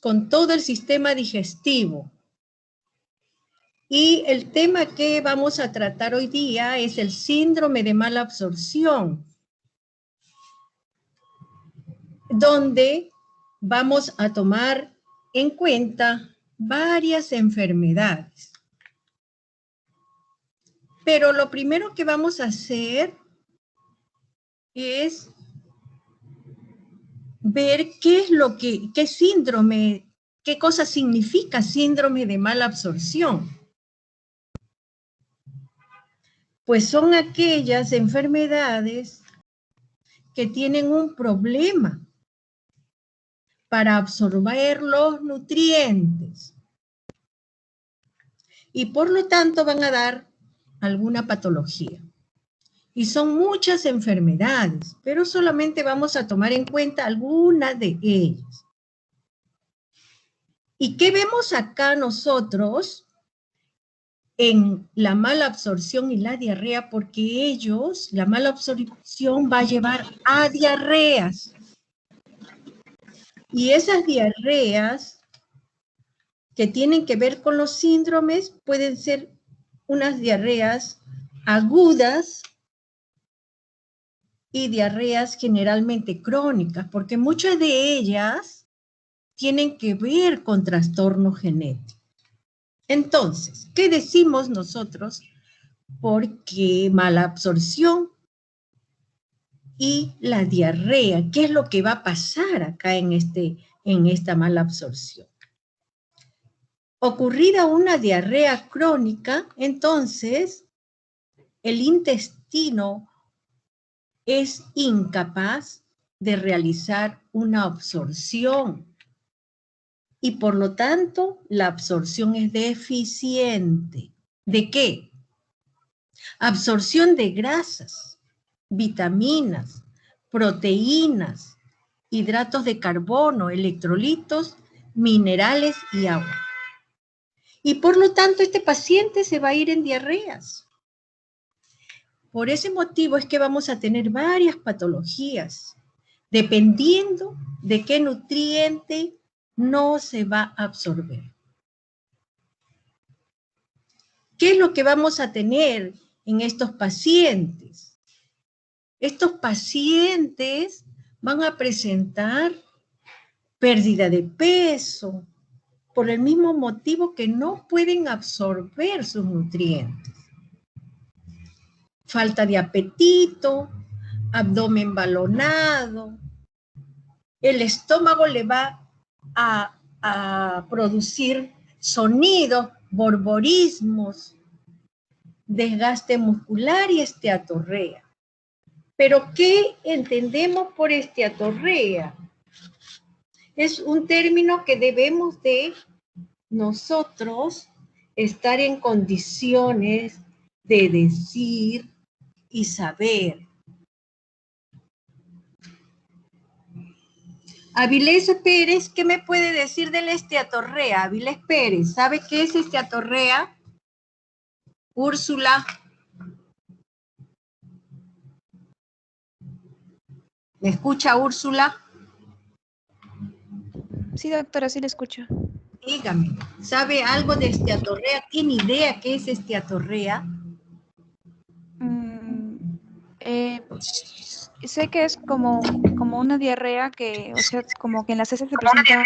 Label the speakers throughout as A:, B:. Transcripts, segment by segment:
A: con todo el sistema digestivo. Y el tema que vamos a tratar hoy día es el síndrome de mala absorción, donde vamos a tomar en cuenta varias enfermedades. Pero lo primero que vamos a hacer es ver qué síndrome, qué cosa significa síndrome de mala absorción. Pues son aquellas enfermedades que tienen un problema para absorber los nutrientes y por lo tanto van a dar alguna patología. Y son muchas enfermedades, pero solamente vamos a tomar en cuenta algunas de ellas. ¿Y qué vemos acá nosotros en la mala absorción y la diarrea? Porque la mala absorción va a llevar a diarreas. Y esas diarreas que tienen que ver con los síndromes pueden ser unas diarreas agudas y diarreas generalmente crónicas, porque muchas de ellas tienen que ver con trastornos genéticos. Entonces, ¿qué decimos nosotros? Porque mala absorción y la diarrea, ¿qué es lo que va a pasar acá en esta mala absorción? Ocurrida una diarrea crónica, entonces el intestino es incapaz de realizar una absorción y por lo tanto la absorción es deficiente. ¿De qué? Absorción de grasas, vitaminas, proteínas, hidratos de carbono, electrolitos, minerales y agua. Y por lo tanto este paciente se va a ir en diarreas. Por ese motivo es que vamos a tener varias patologías, dependiendo de qué nutriente no se va a absorber. ¿Qué es lo que vamos a tener en estos pacientes? Estos pacientes van a presentar pérdida de peso por el mismo motivo que no pueden absorber sus nutrientes. Falta de apetito, abdomen balonado, el estómago le va a producir sonidos, borborismos, desgaste muscular y esteatorrea. Pero ¿qué entendemos por esteatorrea? Es un término que debemos de nosotros estar en condiciones de decir y saber. Avilés Pérez, ¿qué me puede decir de la esteatorrea? Avilés Pérez, ¿sabe qué es esteatorrea? Úrsula. ¿Me escucha, Úrsula?
B: Sí, doctora, sí le escucho.
A: Dígame, ¿sabe algo de esteatorrea? ¿Tiene idea qué es esteatorrea?
B: Sé que es como una diarrea que, o sea, como que en las heces se presentan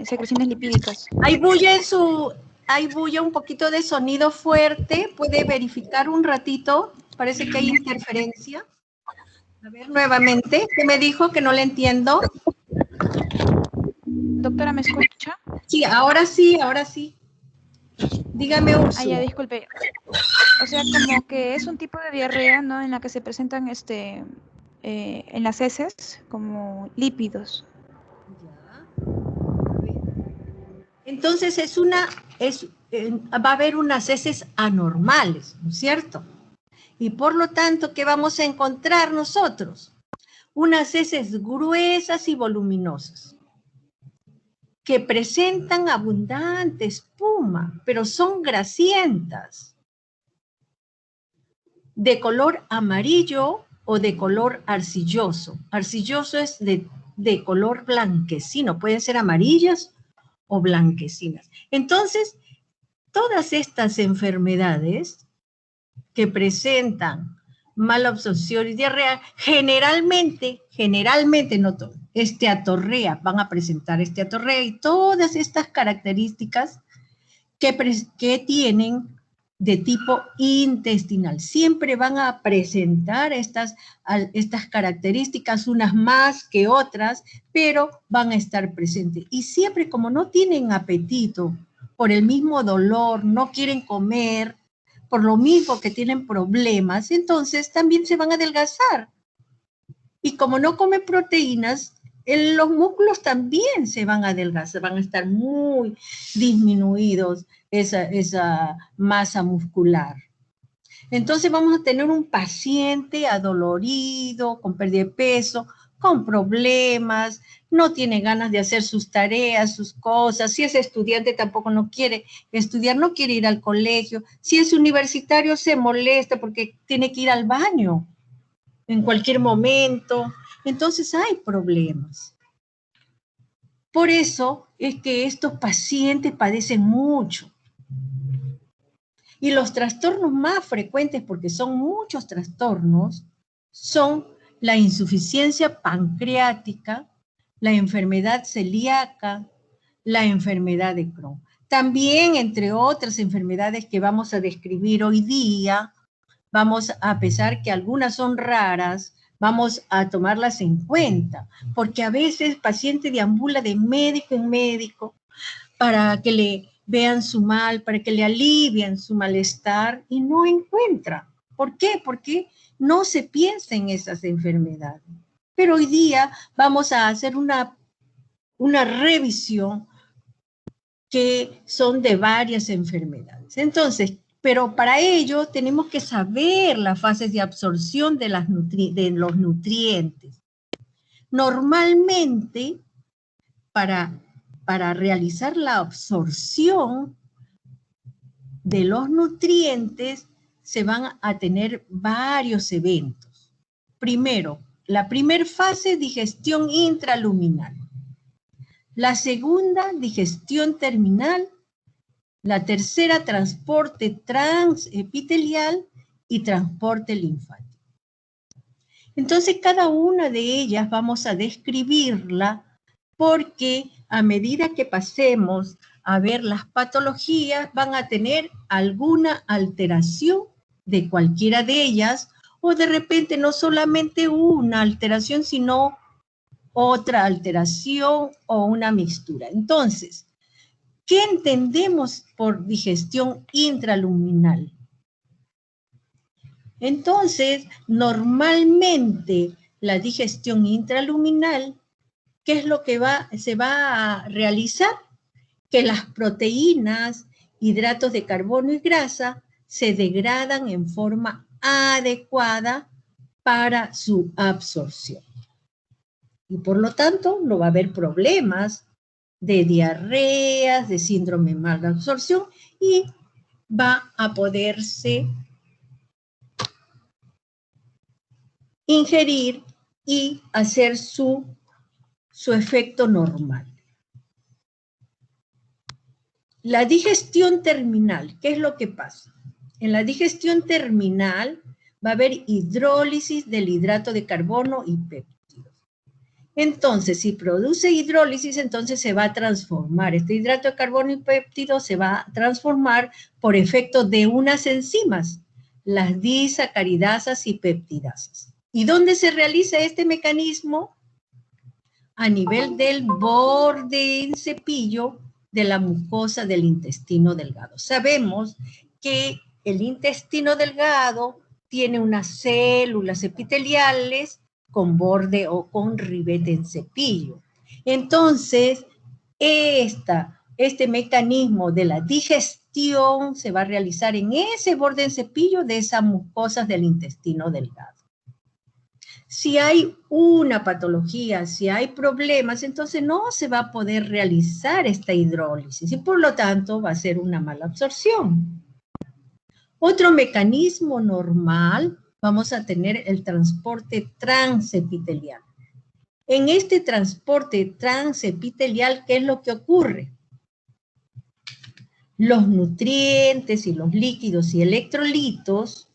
B: secreciones lipídicas.
A: Hay bulla, un poquito de sonido fuerte. ¿Puede verificar un ratito? Parece que hay interferencia. A ver, nuevamente. ¿Qué me dijo? Que no le entiendo.
B: Doctora, ¿me escucha?
A: Sí, ahora sí, ahora sí. Dígame, Úrsula.
B: Ah, ya, disculpe. O sea, como que es un tipo de diarrea, ¿no? En la que se presentan en las heces como lípidos.
A: Entonces va a haber unas heces anormales, ¿no es cierto? Y por lo tanto, ¿qué vamos a encontrar nosotros? Unas heces gruesas y voluminosas, que presentan abundante espuma, pero son grasientas, de color amarillo o de color arcilloso. Arcilloso es de de color blanquecino, pueden ser amarillas o blanquecinas. Entonces, todas estas enfermedades que presentan mala absorción y diarrea, generalmente, no todo, esteatorrea, van a presentar esteatorrea y todas estas características que tienen de tipo intestinal. Siempre van a presentar estas características, unas más que otras, pero van a estar presentes. Y siempre como no tienen apetito, por el mismo dolor, no quieren comer, por lo mismo que tienen problemas, entonces también se van a adelgazar. Y como no comen proteínas, los músculos también se van a adelgazar, van a estar muy disminuidos esa masa muscular. Entonces vamos a tener un paciente adolorido, con pérdida de peso, con problemas, no tiene ganas de hacer sus tareas, sus cosas. Si es estudiante tampoco no quiere estudiar, no quiere ir al colegio. Si es universitario se molesta porque tiene que ir al baño en cualquier momento. Entonces hay problemas. Por eso es que estos pacientes padecen mucho. Y los trastornos más frecuentes, porque son muchos trastornos, son la insuficiencia pancreática, la enfermedad celíaca, la enfermedad de Crohn. También, entre otras enfermedades que vamos a describir hoy día, vamos a pesar que algunas son raras, vamos a tomarlas en cuenta, porque a veces el paciente deambula de médico en médico para que le vean su mal, para que le alivien su malestar y no encuentra. ¿Por qué? Porque no se piensa en esas enfermedades. Pero hoy día vamos a hacer una revisión que son de varias enfermedades. Entonces, pero para ello tenemos que saber las fases de absorción de los nutrientes. Normalmente, para realizar la absorción de los nutrientes, se van a tener varios eventos. Primero, la primera fase, digestión intraluminal. La segunda, digestión terminal. La tercera, transporte transepitelial y transporte linfático. Entonces, cada una de ellas vamos a describirla porque a medida que pasemos a ver las patologías, van a tener alguna alteración de cualquiera de ellas, o de repente no solamente una alteración, sino otra alteración o una mixtura. Entonces, ¿qué entendemos por digestión intraluminal? Entonces, normalmente la digestión intraluminal, ¿qué es lo que se va a realizar? Que las proteínas, hidratos de carbono y grasa se degradan en forma adecuada para su absorción. Y por lo tanto, no va a haber problemas de diarreas, de síndrome de mala absorción, y va a poderse ingerir y hacer su efecto normal. La digestión terminal, ¿qué es lo que pasa? En la digestión terminal va a haber hidrólisis del hidrato de carbono y péptidos. Entonces, si produce hidrólisis, entonces se va a transformar. Este hidrato de carbono y péptido se va a transformar por efecto de unas enzimas, las disacaridasas y peptidasas. ¿Y dónde se realiza este mecanismo? A nivel del borde en cepillo de la mucosa del intestino delgado. Sabemos que el intestino delgado tiene unas células epiteliales con borde o con ribete en cepillo. Entonces, este mecanismo de la digestión se va a realizar en ese borde en cepillo de esas mucosas del intestino delgado. Si hay una patología, si hay problemas, entonces no se va a poder realizar esta hidrólisis y por lo tanto va a ser una mala absorción. Otro mecanismo normal, vamos a tener el transporte transepitelial. En este transporte transepitelial, ¿qué es lo que ocurre? Los nutrientes y los líquidos y electrolitos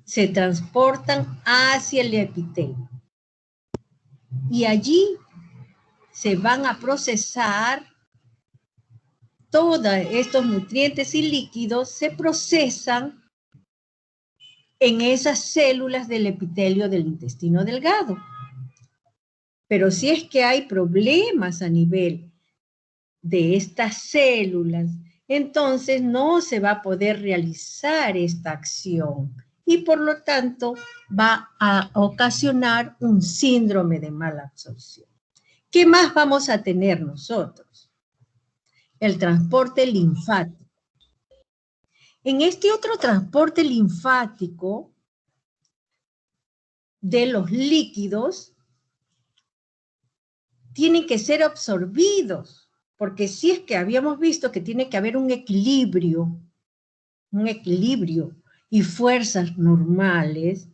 A: se transportan hacia el epitelio. Y allí se van a procesar todos estos nutrientes y líquidos, se procesan en esas células del epitelio del intestino delgado. Pero si es que hay problemas a nivel de estas células, entonces no se va a poder realizar esta acción y por lo tanto va a ocasionar un síndrome de mala absorción. ¿Qué más vamos a tener nosotros? El transporte linfático. En este otro transporte linfático de los líquidos, tienen que ser absorbidos, porque si es que habíamos visto que tiene que haber un equilibrio y fuerzas normales,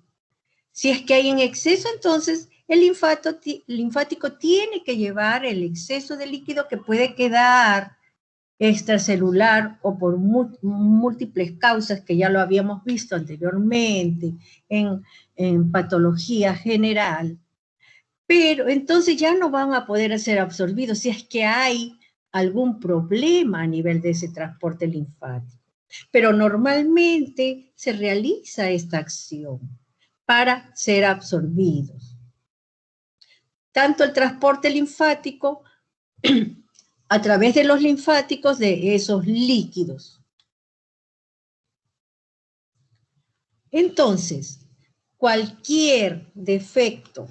A: si es que hay en exceso, entonces el linfático tiene que llevar el exceso de líquido que puede quedar extracelular o por múltiples causas que ya lo habíamos visto anteriormente en patología general. Pero entonces ya no van a poder ser absorbidos si es que hay algún problema a nivel de ese transporte linfático. Pero normalmente se realiza esta acción para ser absorbidos. Tanto el transporte linfático a través de los linfáticos de esos líquidos. Entonces, cualquier defecto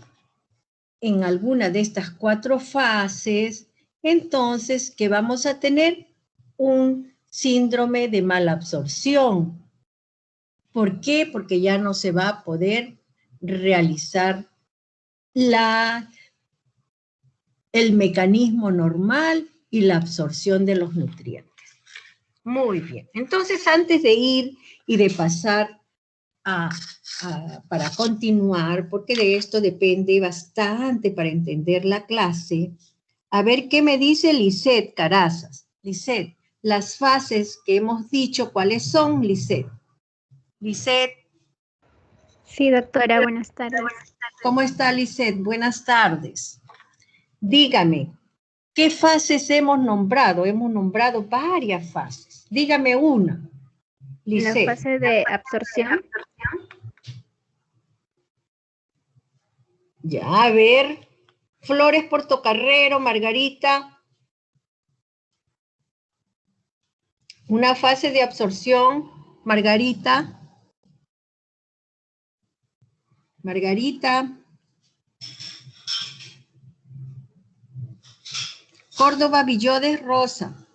A: en alguna de estas 4 fases, entonces, ¿qué vamos a tener? Un síndrome de mala absorción. ¿Por qué? Porque ya no se va a poder realizar el mecanismo normal y la absorción de los nutrientes. Muy bien. Entonces, antes de ir y de pasar para continuar, porque de esto depende bastante para entender la clase, a ver qué me dice Lisette Carazas. Lisette, las fases que hemos dicho, ¿cuáles son, Lisette? Lisette.
C: Sí, doctora, buenas tardes.
A: ¿Cómo está, Lisette? Buenas tardes. Dígame, ¿qué fases hemos nombrado? Hemos nombrado varias fases. Dígame una, Lisette.
C: La fase de absorción.
A: Ya, a ver. Flores Portocarrero, Margarita. Una fase de absorción, Margarita. Margarita. Córdoba, Villodes, Rosa.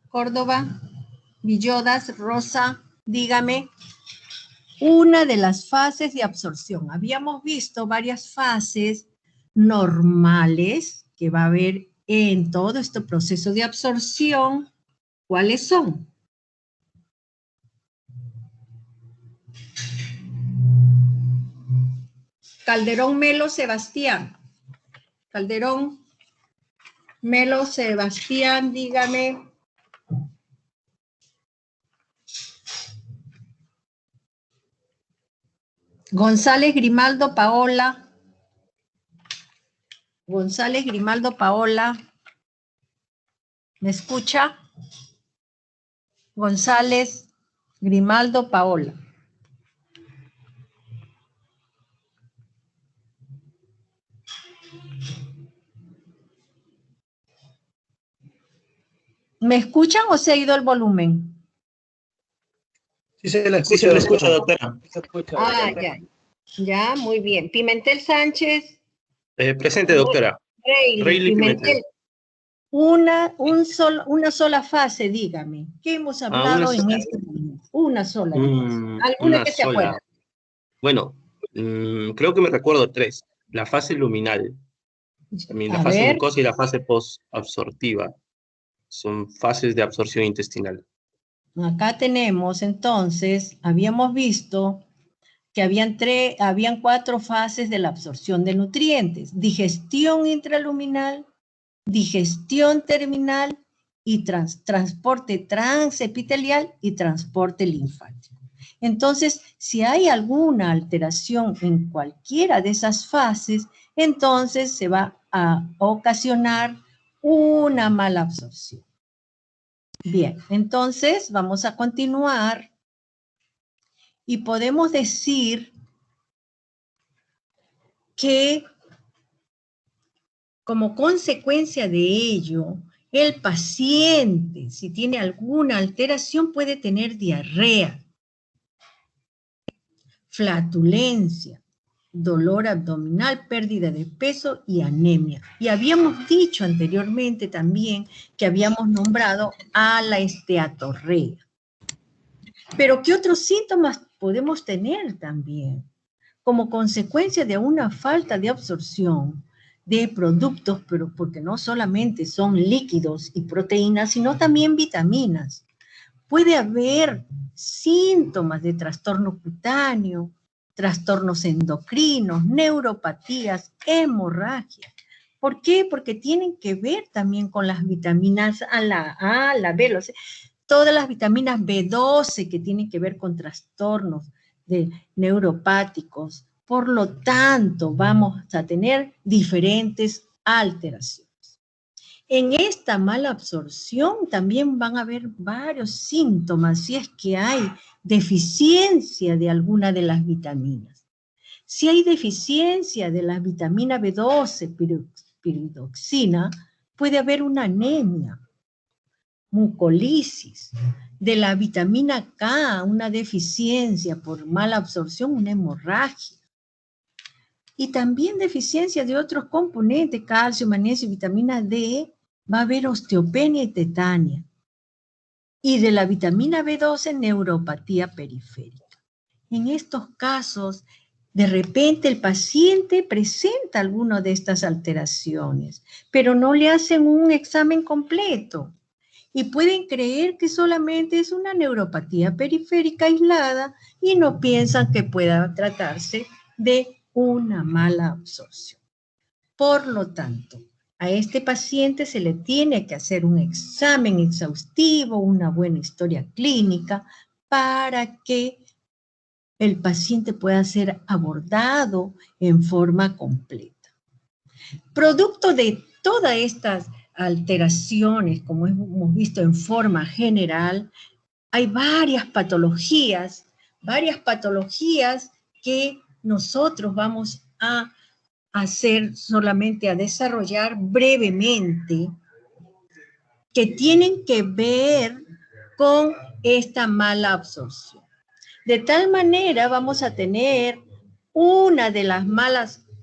A: Córdoba, Villodas, Rosa, dígame. Una de las fases de absorción. Habíamos visto varias fases normales que va a haber en todo este proceso de absorción. ¿Cuáles son? Calderón, Melo, Sebastián. Calderón, Melo, Sebastián, dígame. González, Grimaldo, Paola. González, Grimaldo, Paola. ¿Me escucha? González, Grimaldo, Paola. ¿Me escuchan o se ha ido el volumen?
D: Sí, se la escucha, doctora.
A: Ya. Ya, muy bien. Pimentel Sánchez.
D: Presente, doctora.
A: Reilly Pimentel. Una sola fase, dígame. ¿Qué hemos hablado en este momento? Una sola. ¿Alguna que se acuerde?
D: Bueno, creo que me recuerdo 3. La fase luminal. También la fase mucosa y la fase posabsortiva. Son fases de absorción intestinal.
A: Acá tenemos, entonces, habíamos visto que habían 4 fases de la absorción de nutrientes: digestión intraluminal, digestión terminal y transporte transepitelial y transporte linfático. Entonces, si hay alguna alteración en cualquiera de esas fases, entonces se va a ocasionar una mala absorción. Bien, entonces vamos a continuar y podemos decir que como consecuencia de ello, el paciente, si tiene alguna alteración, puede tener diarrea, flatulencia, dolor abdominal, pérdida de peso y anemia. Y habíamos dicho anteriormente también que habíamos nombrado a la esteatorrea. Pero ¿qué otros síntomas podemos tener también? Como consecuencia de una falta de absorción de productos, pero porque no solamente son líquidos y proteínas, sino también vitaminas. Puede haber síntomas de trastorno cutáneo, trastornos endocrinos, neuropatías, hemorragia. ¿Por qué? Porque tienen que ver también con las vitaminas A, la B, todas las vitaminas B12 que tienen que ver con trastornos neuropáticos. Por lo tanto, vamos a tener diferentes alteraciones. En esta mala absorción también van a haber varios síntomas si es que hay deficiencia de alguna de las vitaminas. Si hay deficiencia de la vitamina B12, piridoxina, puede haber una anemia, mucolisis. De la vitamina K, una deficiencia por mala absorción, una hemorragia. Y también deficiencia de otros componentes, calcio, magnesio y vitamina D, va a haber osteopenia y tetania. Y de la vitamina B12, neuropatía periférica. En estos casos, de repente el paciente presenta alguna de estas alteraciones, pero no le hacen un examen completo. Y pueden creer que solamente es una neuropatía periférica aislada y no piensan que pueda tratarse de una mala absorción. Por lo tanto, a este paciente se le tiene que hacer un examen exhaustivo, una buena historia clínica, para que el paciente pueda ser abordado en forma completa. Producto de todas estas alteraciones, como hemos visto en forma general, hay varias patologías que nosotros vamos a desarrollar brevemente, que tienen que ver con esta mala absorción. De tal manera vamos a tener una de las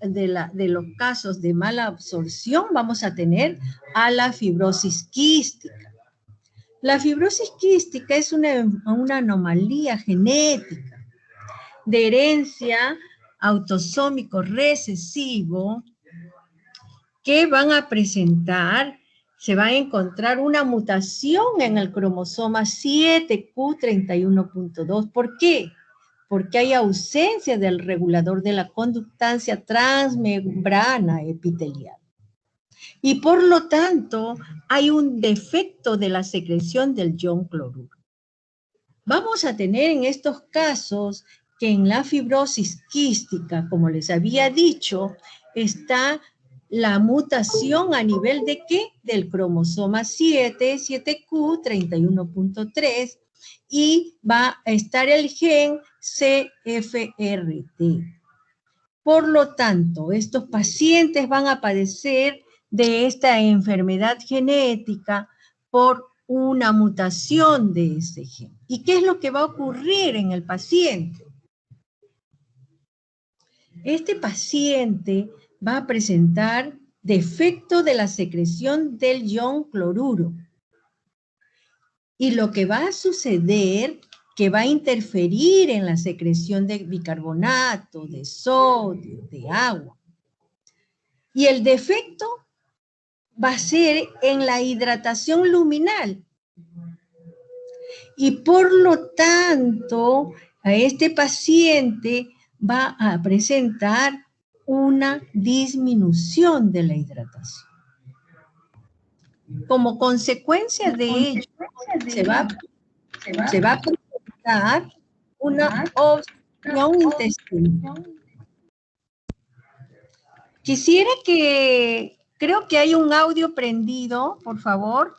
A: de los casos de mala absorción, vamos a tener a la fibrosis quística. La fibrosis quística es una anomalía genética de herencia autosómico recesivo que van a presentar, se va a encontrar una mutación en el cromosoma 7q31.2. ¿Por qué? Porque hay ausencia del regulador de la conductancia transmembrana epitelial. Y por lo tanto, hay un defecto de la secreción del ion cloruro. Vamos a tener en estos casos que en la fibrosis quística, como les había dicho, está la mutación a nivel de ¿qué? Del cromosoma 7q31.3, y va a estar el gen CFRT. Por lo tanto, estos pacientes van a padecer de esta enfermedad genética por una mutación de ese gen. ¿Y qué es lo que va a ocurrir en el paciente? Este paciente va a presentar defecto de la secreción del ion cloruro. Y lo que va a suceder, que va a interferir en la secreción de bicarbonato, de sodio, de agua. Y el defecto va a ser en la hidratación luminal. Y por lo tanto, a este paciente va a presentar una disminución de la hidratación. Como consecuencia de ello, se va a presentar una obstrucción intestinal. Quisiera que, creo que hay un audio prendido, por favor,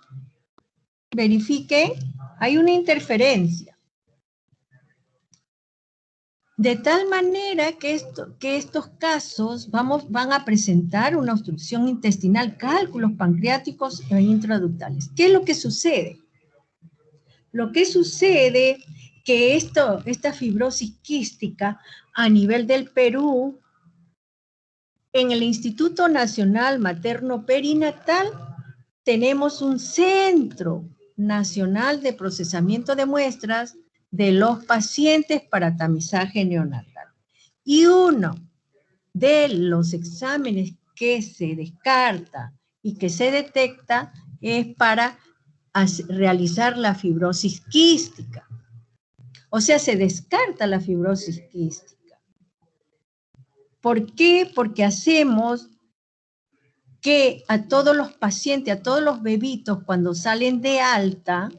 A: verifique, hay una interferencia. De tal manera que estos casos van a presentar una obstrucción intestinal, cálculos pancreáticos e intraductales. ¿Qué es lo que sucede? Lo que sucede que esta fibrosis quística a nivel del Perú, en el Instituto Nacional Materno Perinatal, tenemos un Centro Nacional de Procesamiento de Muestras de los pacientes para tamizaje neonatal. Y uno de los exámenes que se descarta y que se detecta es para realizar la fibrosis quística. O sea, se descarta la fibrosis quística. ¿Por qué? Porque hacemos que a todos los pacientes, a todos los bebitos, cuando salen de alta,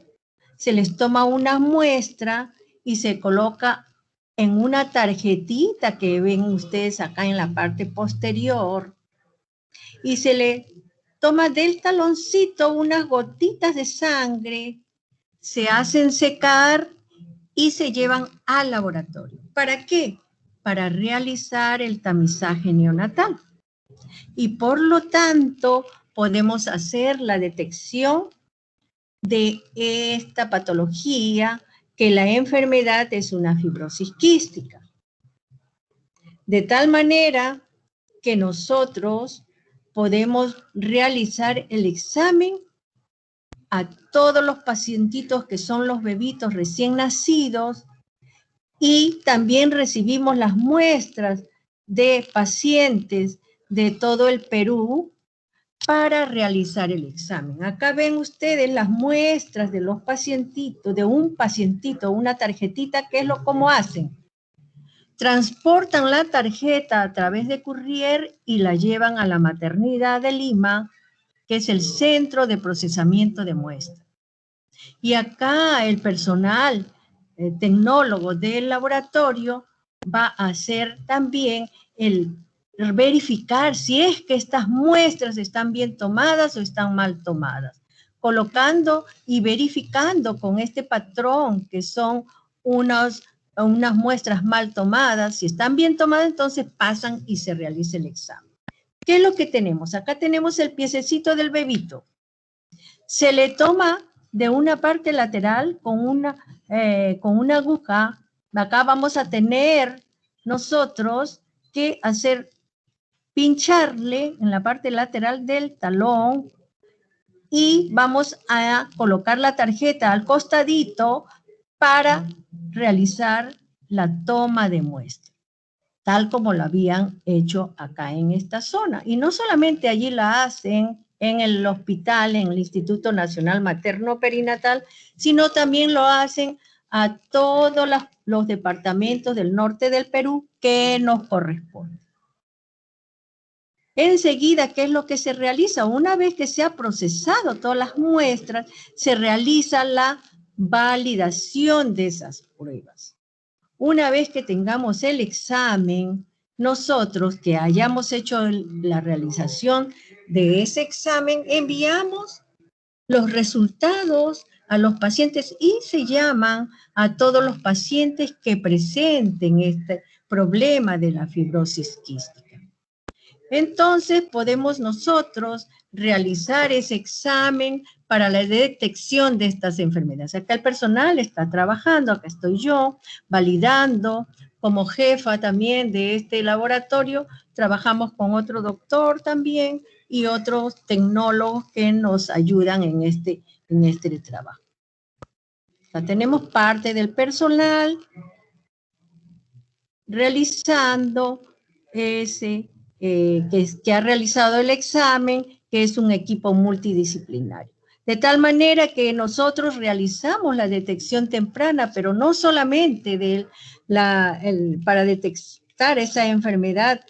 A: se les toma una muestra y se coloca en una tarjetita que ven ustedes acá en la parte posterior, y se le toma del taloncito unas gotitas de sangre, se hacen secar y se llevan al laboratorio. ¿Para qué? Para realizar el tamizaje neonatal. Y por lo tanto, podemos hacer la detección de esta patología, que la enfermedad es una fibrosis quística. De tal manera que nosotros podemos realizar el examen a todos los pacientitos que son los bebitos recién nacidos, y también recibimos las muestras de pacientes de todo el Perú para realizar el examen. Acá ven ustedes las muestras de los pacientitos, de un pacientito, una tarjetita. ¿Qué es cómo hacen? Transportan la tarjeta a través de courier y la llevan a la maternidad de Lima, que es el Centro de Procesamiento de Muestras. Y acá el personal tecnólogo del laboratorio va a hacer también el verificar si es que estas muestras están bien tomadas o están mal tomadas, colocando y verificando con este patrón que son unas muestras mal tomadas. Si están bien tomadas, entonces pasan y se realiza el examen. ¿Qué es lo que tenemos? Acá tenemos el piececito del bebito. Se le toma de una parte lateral con una aguja. Acá vamos a tener nosotros que pincharle en la parte lateral del talón, y vamos a colocar la tarjeta al costadito para realizar la toma de muestra, tal como lo habían hecho acá en esta zona. Y no solamente allí la hacen en el hospital, en el Instituto Nacional Materno Perinatal, sino también lo hacen a todos los departamentos del norte del Perú que nos corresponden. Enseguida, ¿qué es lo que se realiza? Una vez que se ha procesado todas las muestras, se realiza la validación de esas pruebas. Una vez que tengamos el examen, nosotros que hayamos hecho la realización de ese examen, enviamos los resultados a los pacientes y se llaman a todos los pacientes que presenten este problema de la fibrosis quística. Entonces podemos nosotros realizar ese examen para la detección de estas enfermedades. Acá el personal está trabajando, acá estoy yo, validando. Como jefa también de este laboratorio, trabajamos con otro doctor también y otros tecnólogos que nos ayudan en este trabajo. O sea, tenemos parte del personal realizando que ha realizado el examen, que es un equipo multidisciplinario. De tal manera que nosotros realizamos la detección temprana, pero no solamente detectar esa enfermedad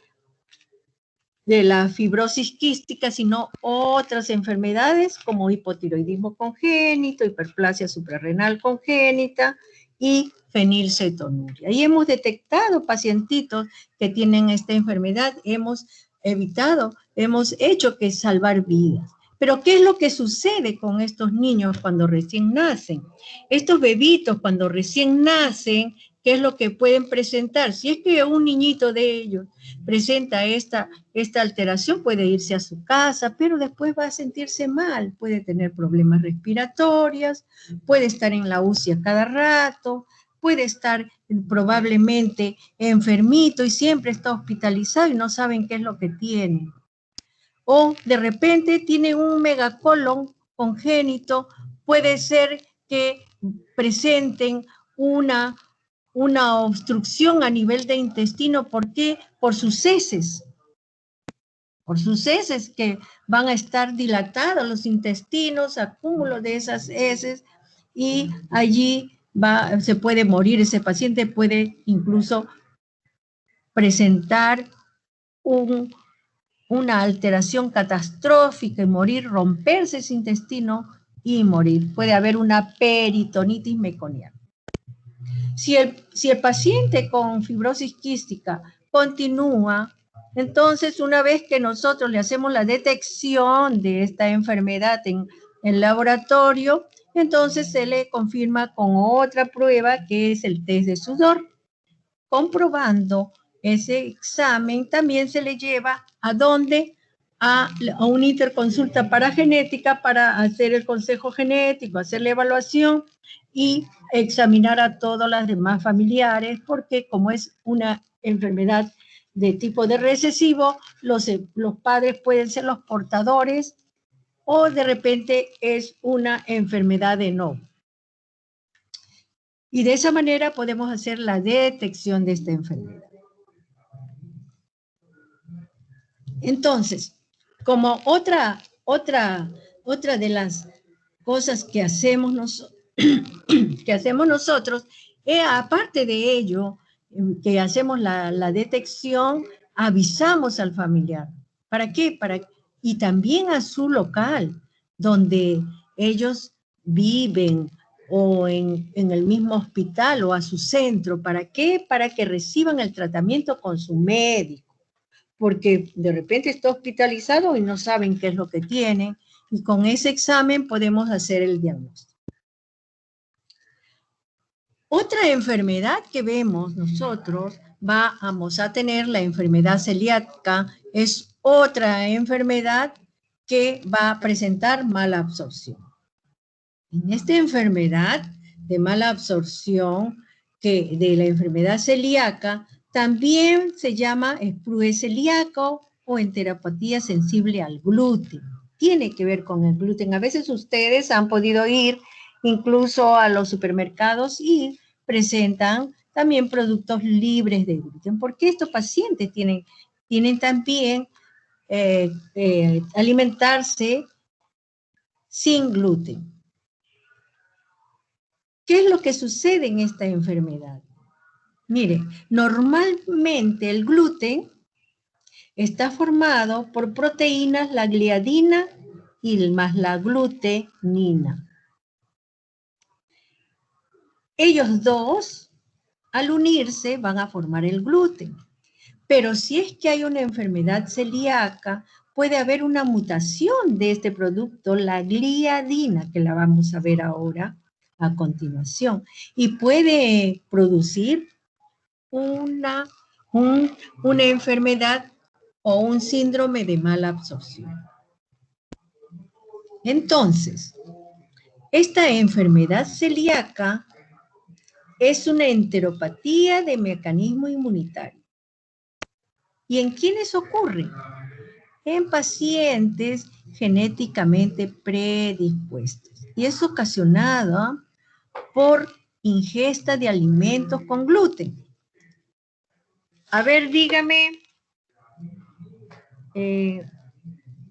A: de la fibrosis quística, sino otras enfermedades como hipotiroidismo congénito, hiperplasia suprarrenal congénita y fenilcetonuria. Y hemos detectado pacientitos que tienen esta enfermedad, hemos hecho que salvar vidas. Pero ¿qué es lo que sucede con estos niños cuando recién nacen? Estos bebitos cuando recién nacen, ¿qué es lo que pueden presentar? Si es que un niñito de ellos presenta esta alteración, puede irse a su casa, pero después va a sentirse mal, puede tener problemas respiratorios, puede estar en la UCI a cada rato, puede estar probablemente enfermito y siempre está hospitalizado y no saben qué es lo que tiene. O de repente tiene un megacolon congénito, puede ser que presenten una obstrucción a nivel de intestino. ¿Por qué? Por sus heces. Por sus heces que van a estar dilatados los intestinos, acúmulo de esas heces, y allí se puede morir. Ese paciente puede incluso presentar una alteración catastrófica y morir, romperse ese intestino y morir. Puede haber una peritonitis meconiana. Si el paciente con fibrosis quística continúa, entonces una vez que nosotros le hacemos la detección de esta enfermedad en el laboratorio, entonces se le confirma con otra prueba que es el test de sudor. Comprobando ese examen, también se le lleva ¿a dónde? A una interconsulta paragenética para hacer el consejo genético, hacer la evaluación y examinar a todos los demás familiares, porque como es una enfermedad de tipo de recesivo, los padres pueden ser los portadores o de repente es una enfermedad de novo. Y de esa manera podemos hacer la detección de esta enfermedad. Entonces, como otra de las cosas que hacemos nosotros, aparte de ello, que hacemos la detección, avisamos al familiar. ¿Para qué? Y también a su local, donde ellos viven, o en el mismo hospital o a su centro. ¿Para qué? Para que reciban el tratamiento con su médico, porque de repente está hospitalizado y no saben qué es lo que tienen, y con ese examen podemos hacer el diagnóstico. Otra enfermedad que vemos nosotros, vamos a tener la enfermedad celíaca, es otra enfermedad que va a presentar mala absorción. En esta enfermedad de mala absorción, que de la enfermedad celíaca, también se llama sprue celíaco o enteropatía sensible al gluten. Tiene que ver con el gluten. A veces ustedes han podido ir incluso a los supermercados y presentan también productos libres de gluten, porque estos pacientes tienen también alimentarse sin gluten. ¿Qué es lo que sucede en esta enfermedad? Mire, normalmente el gluten está formado por proteínas, la gliadina y más la glutenina. Ellos dos, al unirse, van a formar el gluten. Pero si es que hay una enfermedad celíaca, puede haber una mutación de este producto, la gliadina, que la vamos a ver ahora a continuación, y puede producir una enfermedad o un síndrome de mala absorción. Entonces, esta enfermedad celíaca es una enteropatía de mecanismo inmunitario. ¿Y en quiénes ocurre? En pacientes genéticamente predispuestos. Y es ocasionado por ingesta de alimentos con gluten. A ver, dígame,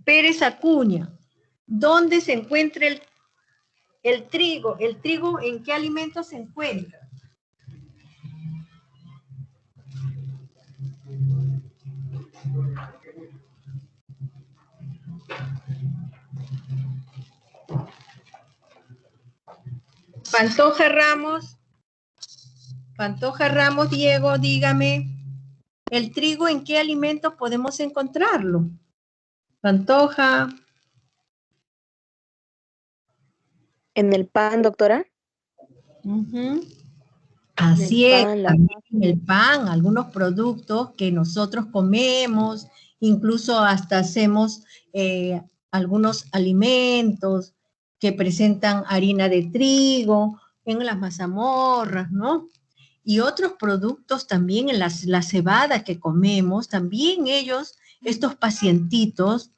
A: Pérez Acuña, ¿dónde se encuentra el trigo? ¿El trigo en qué alimento se encuentra? Pantoja Ramos. Pantoja Ramos, Diego, dígame. ¿El trigo en qué alimentos podemos encontrarlo? Pantoja.
E: ¿En el pan, doctora?
A: Así es,
E: pan,
A: también en el pan, algunos productos que nosotros comemos, incluso hasta hacemos algunos alimentos que presentan harina de trigo, en las mazamorras, ¿no? Y otros productos también en la cebada que comemos, también ellos, estos pacientitos,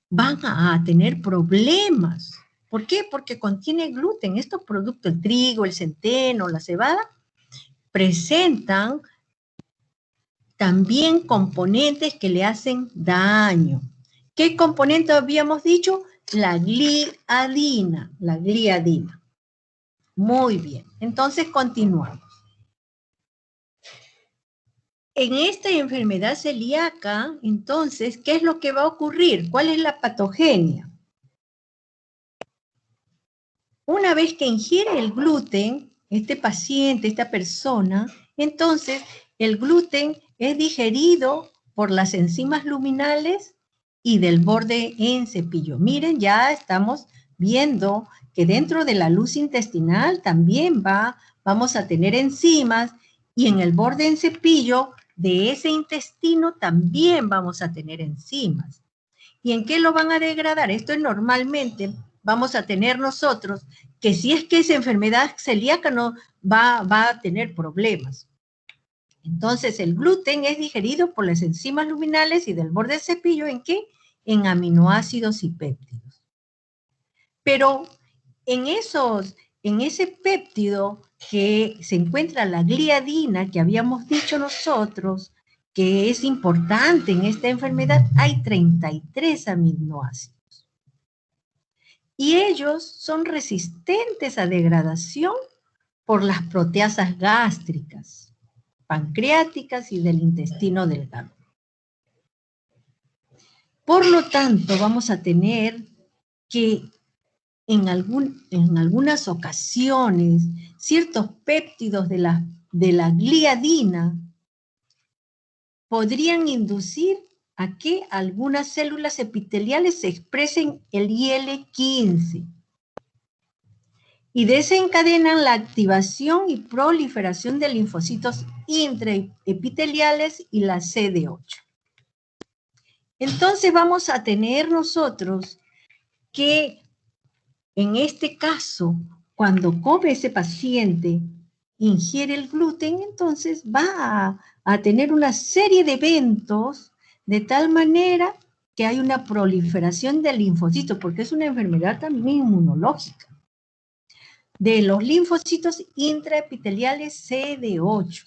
A: van a tener problemas. ¿Por qué? Porque contiene gluten. Estos productos, el trigo, el centeno, la cebada, presentan también componentes que le hacen daño. ¿Qué componente habíamos dicho? La gliadina, la gliadina. Muy bien, entonces continuamos. En esta enfermedad celíaca, entonces, ¿qué es lo que va a ocurrir? ¿Cuál es la patogenia? Una vez que ingiere el gluten, este paciente, esta persona, entonces el gluten es digerido por las enzimas luminales y del borde en cepillo. Miren, ya estamos viendo que dentro de la luz intestinal también vamos a tener enzimas y en el borde en cepillo de ese intestino también vamos a tener enzimas. ¿Y en qué lo van a degradar? Esto es normalmente, vamos a tener nosotros, que si es que esa enfermedad celíaca no va a tener problemas. Entonces, el gluten es digerido por las enzimas luminales y del borde del cepillo, ¿en qué? En aminoácidos y péptidos. Pero en ese péptido que se encuentra la gliadina, que habíamos dicho nosotros, que es importante en esta enfermedad, hay 33 aminoácidos. Y ellos son resistentes a degradación por las proteasas gástricas, pancreáticas y del intestino delgado. Por lo tanto, vamos a tener que en algunas ocasiones ciertos péptidos de la gliadina podrían inducir a que algunas células epiteliales se expresen el IL-15 y desencadenan la activación y proliferación de linfocitos intraepiteliales y la CD8. Entonces vamos a tener nosotros que en este caso, cuando come ese paciente, ingiere el gluten, entonces va a tener una serie de eventos de tal manera que hay una proliferación de linfocitos, porque es una enfermedad también inmunológica, de los linfocitos intraepiteliales CD8.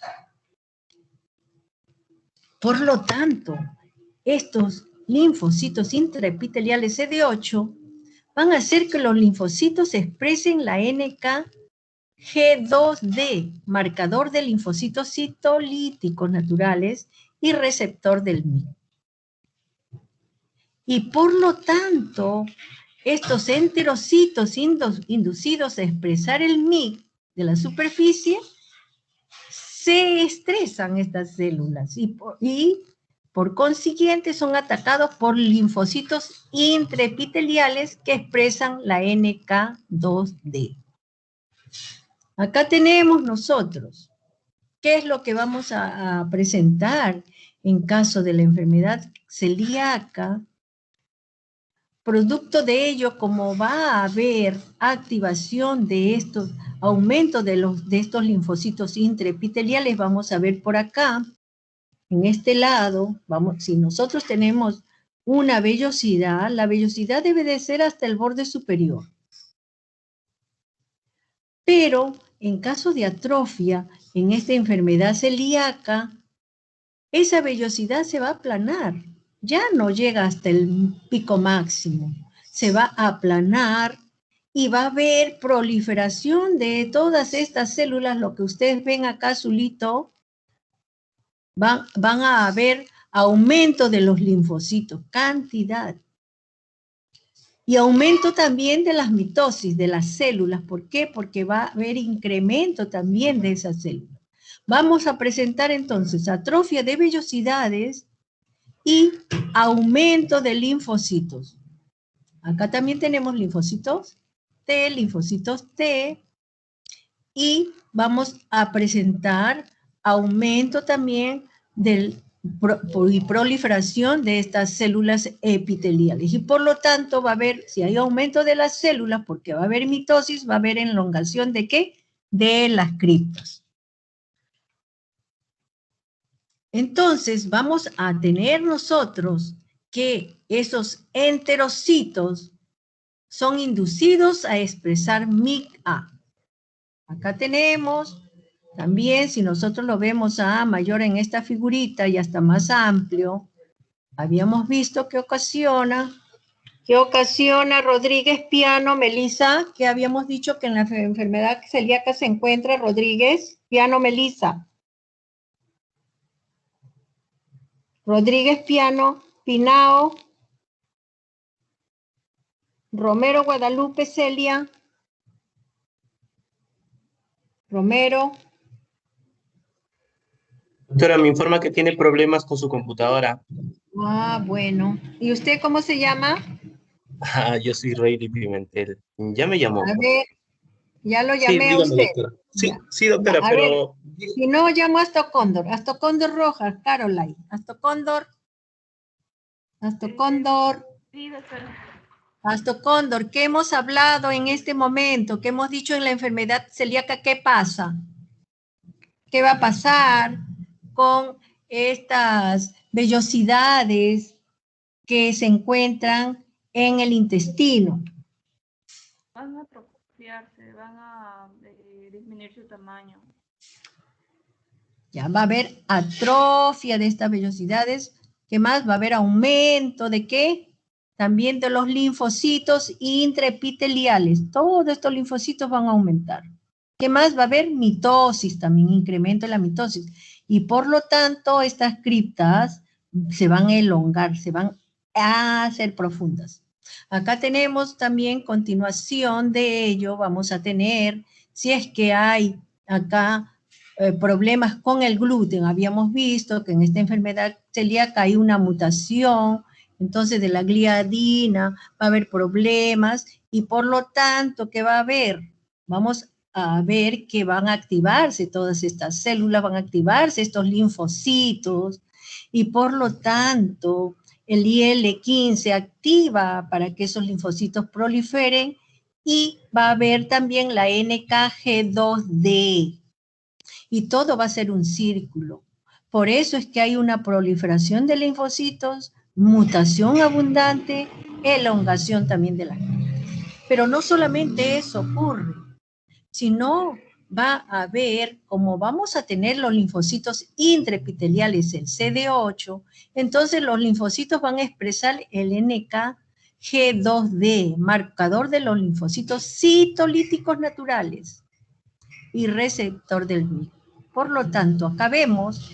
A: Por lo tanto, estos linfocitos intraepiteliales CD8 van a hacer que los linfocitos expresen la NKG2D, marcador de linfocitos citolíticos naturales y receptor del MIC. Y por lo tanto, estos enterocitos inducidos a expresar el MIC de la superficie, se estresan estas células y por consiguiente son atacados por linfocitos intraepiteliales que expresan la NK2D. Acá tenemos nosotros, ¿qué es lo que vamos a presentar en caso de la enfermedad celíaca? Producto de ello, como va a haber activación de estos, aumento de estos linfocitos intraepiteliales, vamos a ver por acá, en este lado, si nosotros tenemos una vellosidad, la vellosidad debe de ser hasta el borde superior. Pero en caso de atrofia, en esta enfermedad celíaca, esa vellosidad se va a aplanar. Ya no llega hasta el pico máximo. Se va a aplanar y va a haber proliferación de todas estas células, lo que ustedes ven acá azulito, van a haber aumento de los linfocitos, cantidad. Y aumento también de las mitosis, de las células. ¿Por qué? Porque va a haber incremento también de esas células. Vamos a presentar entonces atrofia de vellosidades y aumento de linfocitos. Acá también tenemos linfocitos T, y vamos a presentar aumento también y proliferación de estas células epiteliales. Y por lo tanto va a haber, si hay aumento de las células, porque va a haber mitosis, va a haber elongación ¿de qué? De las criptas. Entonces vamos a tener nosotros que esos enterocitos son inducidos a expresar MIC-A. Acá tenemos también, si nosotros lo vemos a A mayor en esta figurita y hasta más amplio, habíamos visto que ocasiona Rodríguez Piano, Melissa, que habíamos dicho que en la enfermedad celíaca se encuentra Rodríguez Piano, Melissa. Rodríguez Piano, Pinao, Romero Guadalupe Celia, Romero.
D: Doctora, me informa que tiene problemas con su computadora.
A: Ah, bueno. ¿Y usted cómo se llama?
D: Ah, yo soy Rayleigh Pimentel. Ya me llamó.
A: A ver, ya lo
D: Sí,
A: llamé a
D: dígame,
A: usted.
D: doctora. Sí,
A: Ya.
D: sí, doctora,
A: A
D: pero...
A: ver, si no, llamo a Astocóndor Rojas, Caroline. Astocóndor.
B: Sí, doctora.
A: Astocóndor, ¿qué hemos hablado en este momento? ¿Qué hemos dicho en la enfermedad celíaca? ¿Qué pasa? ¿Qué va a pasar con estas vellosidades que se encuentran en el intestino?
B: Van a atrofiarse, van a disminuir su tamaño.
A: Ya va a haber atrofia de estas vellosidades. ¿Qué más? Va a haber aumento de ¿qué? También de los linfocitos intraepiteliales. Todos estos linfocitos van a aumentar. ¿Qué más? Va a haber mitosis también, incremento de la mitosis. Y por lo tanto, estas criptas se van a elongar, se van a hacer profundas. Acá tenemos también continuación de ello. Vamos a tener, si es que hay acá problemas con el gluten. Habíamos visto que en esta enfermedad celíaca hay una mutación, entonces de la gliadina va a haber problemas y por lo tanto, ¿qué va a haber? Vamos a ver que van a activarse todas estas células, van a activarse estos linfocitos y por lo tanto el IL-15 activa para que esos linfocitos proliferen y va a haber también la NKG2D. Y todo va a ser un círculo. Por eso es que hay una proliferación de linfocitos, mutación abundante, elongación también de las criptas. Pero no solamente eso ocurre, sino va a haber, como vamos a tener los linfocitos intraepiteliales, el CD8, entonces los linfocitos van a expresar el NKG2D, marcador de los linfocitos citolíticos naturales y receptor del MIC. Por lo tanto, acá vemos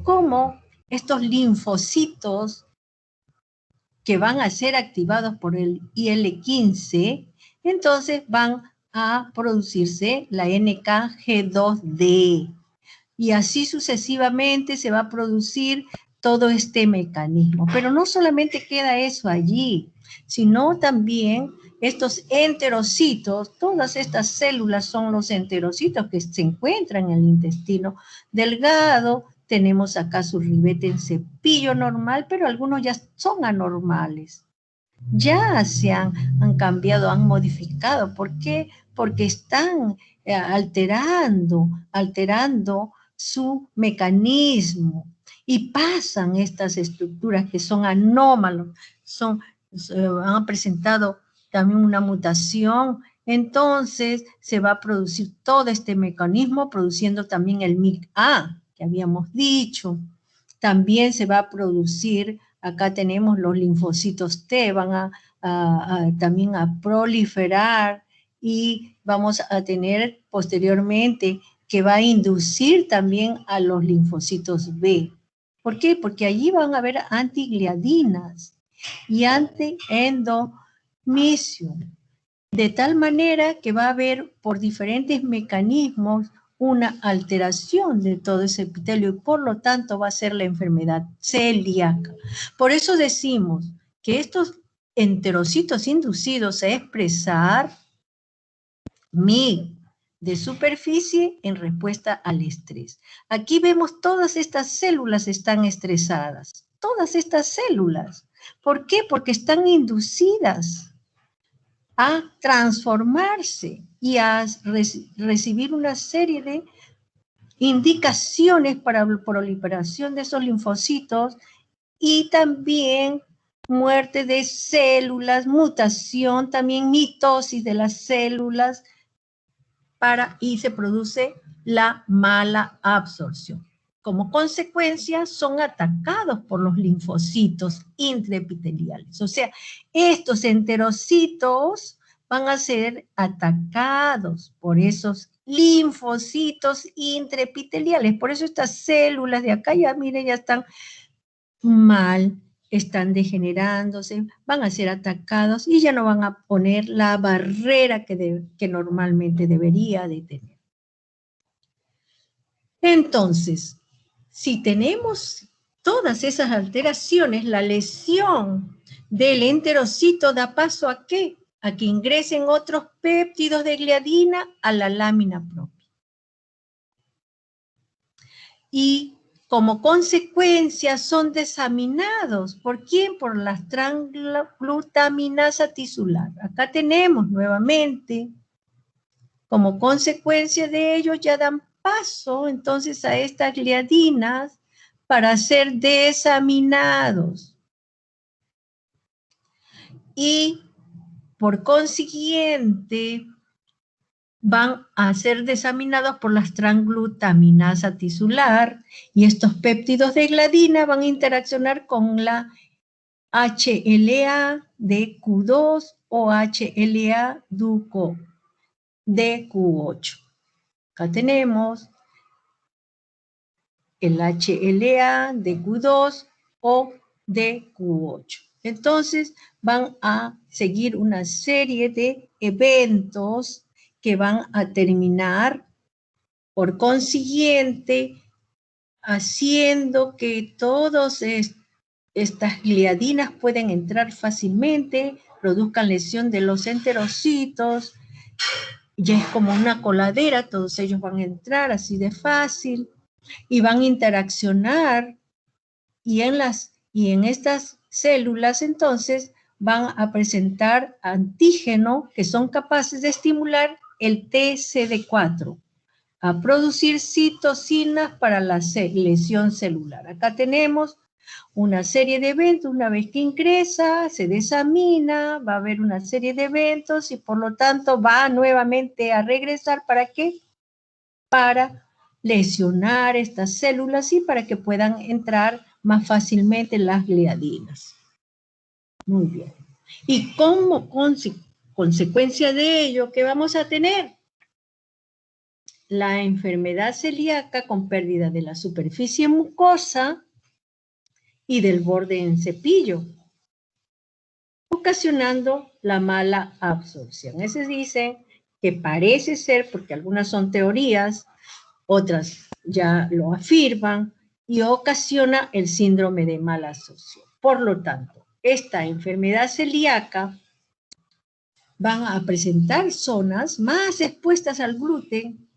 A: cómo estos linfocitos que van a ser activados por el IL-15, entonces van a producirse la NKG2D. Y así sucesivamente se va a producir todo este mecanismo. Pero no solamente queda eso allí, sino también estos enterocitos, todas estas células son los enterocitos que se encuentran en el intestino delgado. Tenemos acá su ribete en cepillo normal, pero algunos ya son anormales. Ya se han cambiado, han modificado. ¿Por qué? Porque están alterando su mecanismo y pasan estas estructuras que son anómalos, han presentado también una mutación, entonces se va a producir todo este mecanismo produciendo también el MIC-A, que habíamos dicho. También se va a producir, acá tenemos los linfocitos T, van también a proliferar y vamos a tener posteriormente que va a inducir también a los linfocitos B. ¿Por qué? Porque allí van a haber antigliadinas y misium, de tal manera que va a haber por diferentes mecanismos una alteración de todo ese epitelio y por lo tanto va a ser la enfermedad celíaca. Por eso decimos que estos enterocitos inducidos a expresar MIG de superficie en respuesta al estrés. Aquí vemos todas estas células están estresadas, todas estas células. ¿Por qué? Porque están inducidas a transformarse y a recibir una serie de indicaciones para la proliferación de esos linfocitos y también muerte de células, mutación, también mitosis de las células y se produce la mala absorción. Como consecuencia, son atacados por los linfocitos intraepiteliales. O sea, estos enterocitos van a ser atacados por esos linfocitos intraepiteliales. Por eso estas células de acá, ya miren, ya están mal, están degenerándose, van a ser atacados y ya no van a poner la barrera que normalmente debería de tener. Entonces, si tenemos todas esas alteraciones, la lesión del enterocito da paso ¿a qué? A que ingresen otros péptidos de gliadina a la lámina propia. Y como consecuencia son desaminados. ¿Por quién? Por la transglutaminasa tisular. Acá tenemos nuevamente, como consecuencia de ello ya dan paso entonces a estas gliadinas para ser desaminados. Y por consiguiente van a ser desaminados por la transglutaminasa tisular y estos péptidos de gliadina van a interaccionar con la HLA de Q2 o HLA de Q8. Acá tenemos el HLA de Q2 o de Q8. Entonces van a seguir una serie de eventos que van a terminar, por consiguiente, haciendo que todas estas gliadinas pueden entrar fácilmente, produzcan lesión de los enterocitos, ya es como una coladera, todos ellos van a entrar así de fácil, y van a interaccionar, y en estas células entonces van a presentar antígenos que son capaces de estimular el TCD4, a producir citocinas para la lesión celular. Acá tenemos una serie de eventos, una vez que ingresa, se desamina, va a haber una serie de eventos y por lo tanto va nuevamente a regresar, ¿para qué? Para lesionar estas células y para que puedan entrar más fácilmente las gliadinas. Muy bien. Y como consecuencia de ello, ¿qué vamos a tener? La enfermedad celíaca con pérdida de la superficie mucosa y del borde en cepillo, ocasionando la mala absorción. Eso dicen que parece ser, porque algunas son teorías, otras ya lo afirman, y ocasiona el síndrome de mala absorción. Por lo tanto, esta enfermedad celíaca van a presentar zonas más expuestas al gluten.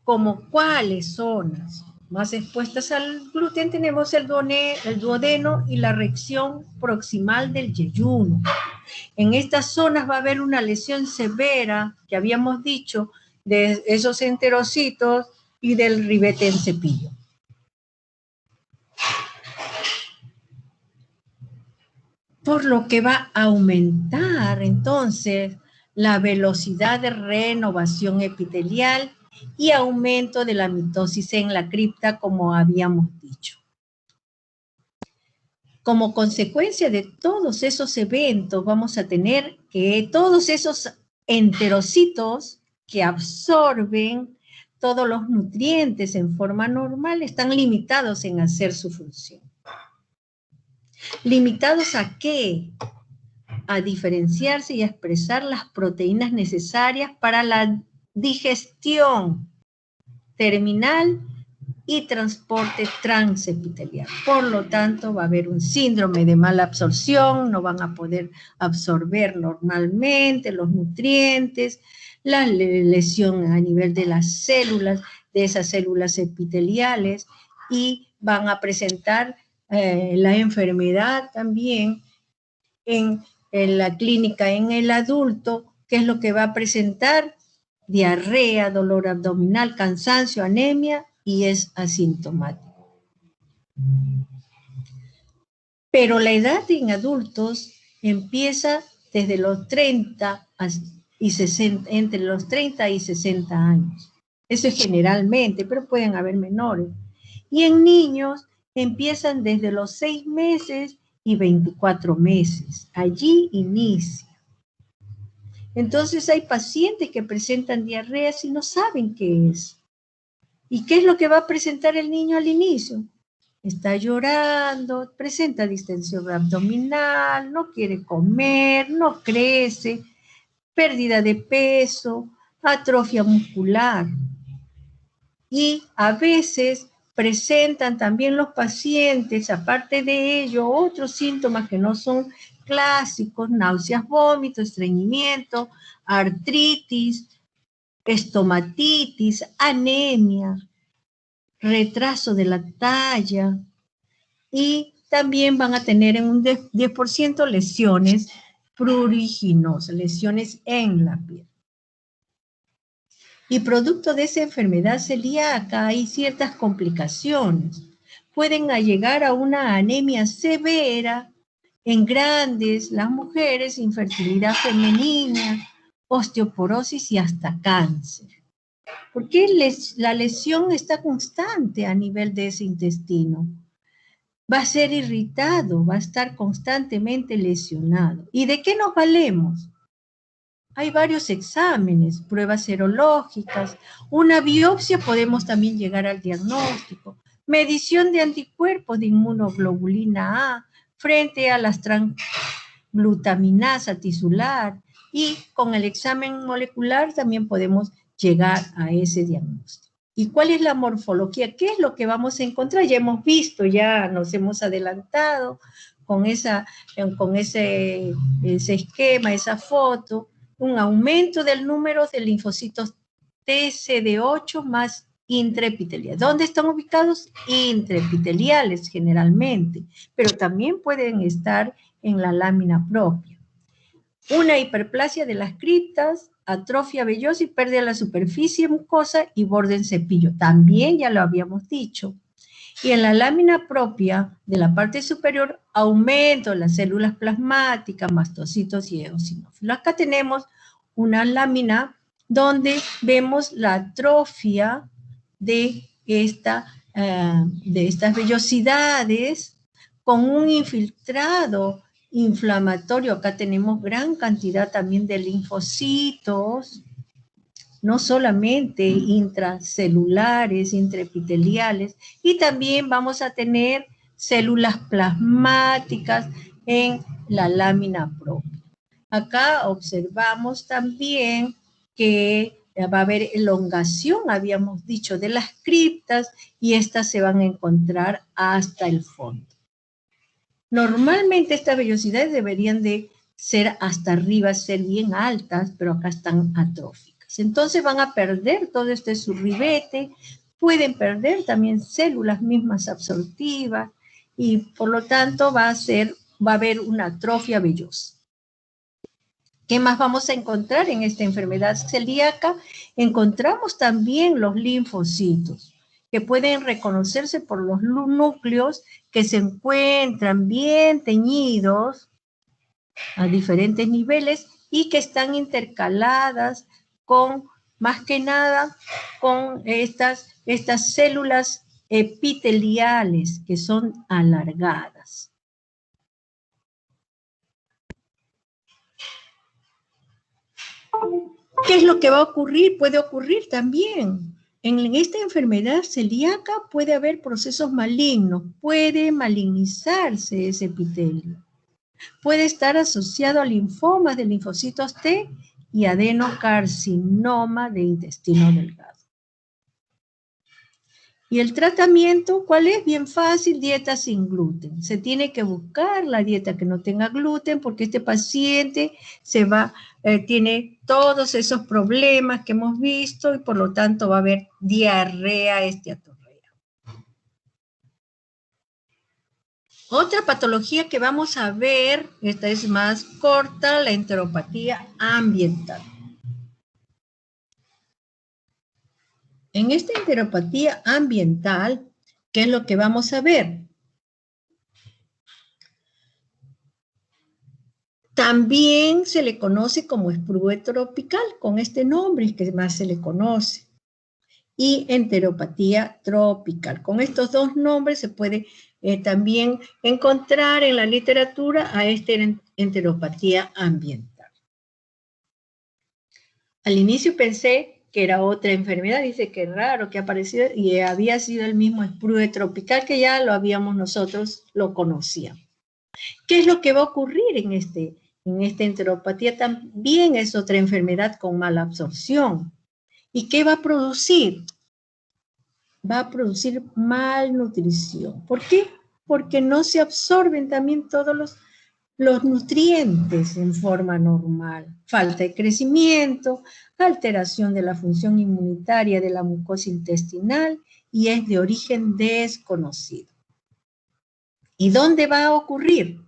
A: ¿Como cuáles zonas más expuestas al gluten? Tenemos el duodeno y la región proximal del yeyuno. En estas zonas va a haber una lesión severa, que habíamos dicho, de esos enterocitos y del ribete en cepillo. Por lo que va a aumentar entonces la velocidad de renovación epitelial y aumento de la mitosis en la cripta, como habíamos dicho. Como consecuencia de todos esos eventos, vamos a tener que todos esos enterocitos que absorben todos los nutrientes en forma normal están limitados en hacer su función. ¿Limitados a qué? A diferenciarse y a expresar las proteínas necesarias para la digestión terminal y transporte transepiteliar. Por lo tanto, va a haber un síndrome de mala absorción, no van a poder absorber normalmente los nutrientes, la lesión a nivel de las células, de esas células epiteliales, y van a presentar la enfermedad también en la clínica en el adulto. ¿Qué es lo que va a presentar? Diarrea, dolor abdominal, cansancio, anemia, y es asintomático. Pero la edad en adultos empieza desde los 30 y 60, entre los 30 y 60 años. Eso es generalmente, pero pueden haber menores. Y en niños empiezan desde los 6 meses y 24 meses. Allí inicia. Entonces hay pacientes que presentan diarreas y no saben qué es. ¿Y qué es lo que va a presentar el niño al inicio? Está llorando, presenta distensión abdominal, no quiere comer, no crece, pérdida de peso, atrofia muscular. Y a veces presentan también los pacientes, aparte de ello, otros síntomas que no son clásicos: náuseas, vómitos, estreñimiento, artritis, estomatitis, anemia, retraso de la talla, y también van a tener en un 10% lesiones pruriginosas, lesiones en la piel. Y producto de esa enfermedad celíaca hay ciertas complicaciones. Pueden llegar a una anemia severa en grandes, las mujeres, infertilidad femenina, osteoporosis y hasta cáncer. Porque la lesión está constante a nivel de ese intestino. Va a ser irritado, va a estar constantemente lesionado. ¿Y de qué nos valemos? Hay varios exámenes, pruebas serológicas, una biopsia, podemos también llegar al diagnóstico, medición de anticuerpos de inmunoglobulina A frente a las transglutaminasa tisular, y con el examen molecular también podemos llegar a ese diagnóstico. ¿Y cuál es la morfología? ¿Qué es lo que vamos a encontrar? Ya hemos visto, ya nos hemos adelantado con ese esquema, esa foto. Un aumento del número de linfocitos TCD8 más intraepiteliales. ¿Dónde están ubicados? Intraepiteliales generalmente, pero también pueden estar en la lámina propia. Una hiperplasia de las criptas, atrofia vellosa y pérdida de la superficie mucosa y borde en cepillo. También ya lo habíamos dicho. Y en la lámina propia de la parte superior, aumento de las células plasmáticas, mastocitos y eosinófilos. Acá tenemos una lámina donde vemos la atrofia de estas vellosidades con un infiltrado inflamatorio. Acá tenemos gran cantidad también de linfocitos, no solamente intracelulares, intraepiteliales, y también vamos a tener células plasmáticas en la lámina propia. Acá observamos también que va a haber elongación, habíamos dicho, de las criptas, y estas se van a encontrar hasta el fondo. Normalmente estas vellosidades deberían de ser hasta arriba, ser bien altas, pero acá están atróficas. Entonces van a perder todo este surribete, pueden perder también células mismas absortivas, y por lo tanto va a haber una atrofia vellosa. ¿Qué más vamos a encontrar en esta enfermedad celíaca? Encontramos también los linfocitos, que pueden reconocerse por los núcleos que se encuentran bien teñidos a diferentes niveles y que están intercaladas con, más que nada, con estas células epiteliales que son alargadas. ¿Qué es lo que va a ocurrir? Puede ocurrir también En esta enfermedad celíaca puede haber procesos malignos, puede malignizarse ese epitelio. Puede estar asociado a linfomas de linfocitos T y adenocarcinoma de intestino delgado. Y el tratamiento, ¿cuál es? Bien fácil, dieta sin gluten. Se tiene que buscar la dieta que no tenga gluten porque este paciente tiene todos esos problemas que hemos visto y por lo tanto va a haber diarrea esteatorrea. Otra patología que vamos a ver, esta es más corta, la enteropatía ambiental. En esta enteropatía ambiental, ¿qué es lo que vamos a ver? También se le conoce como sprue tropical, con este nombre es que más se le conoce. Y enteropatía tropical. Con estos dos nombres se puede también encontrar en la literatura a esta enteropatía ambiental. Al inicio pensé que era otra enfermedad, dice que raro que apareció y había sido el mismo sprue tropical que ya lo habíamos nosotros, lo conocíamos. ¿Qué es lo que va a ocurrir en esta enteropatía? También es otra enfermedad con mala absorción. ¿Y qué va a producir? Va a producir malnutrición. ¿Por qué? Porque no se absorben también todos los nutrientes en forma normal. Falta de crecimiento, alteración de la función inmunitaria de la mucosa intestinal y es de origen desconocido. ¿Y dónde va a ocurrir?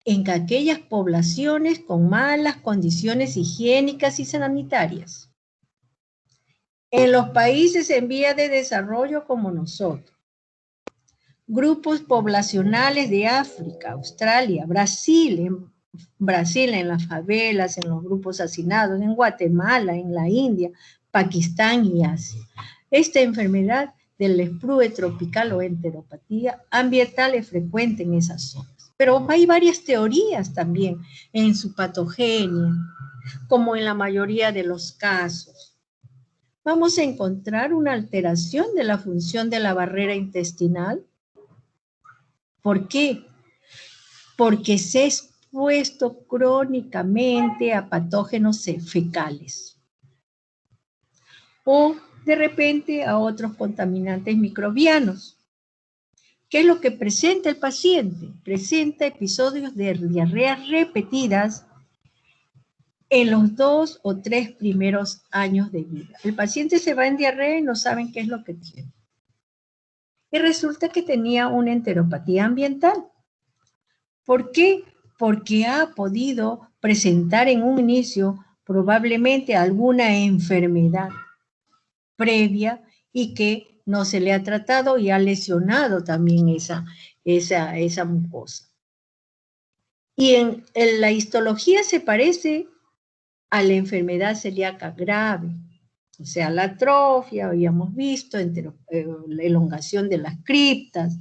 A: En aquellas poblaciones con malas condiciones higiénicas y sanitarias. En los países en vía de desarrollo como nosotros. Grupos poblacionales de África, Australia, Brasil, en las favelas, en los grupos hacinados, en Guatemala, en la India, Pakistán y Asia. Esta enfermedad del sprue tropical o enteropatía ambiental es frecuente en esas zonas. Pero hay varias teorías también en su patogenia, como en la mayoría de los casos. Vamos a encontrar una alteración de la función de la barrera intestinal. ¿Por qué? Porque se ha expuesto crónicamente a patógenos fecales. O de repente a otros contaminantes microbianos. ¿Qué es lo que presenta el paciente? Presenta episodios de diarreas repetidas en los 2 o 3 primeros años de vida. El paciente se va en diarrea y no saben qué es lo que tiene. Y resulta que tenía una enteropatía ambiental. ¿Por qué? Porque ha podido presentar en un inicio probablemente alguna enfermedad previa y que no se le ha tratado y ha lesionado también esa mucosa. Y en la histología se parece a la enfermedad celíaca grave, o sea, la atrofia, habíamos visto, la elongación de las criptas,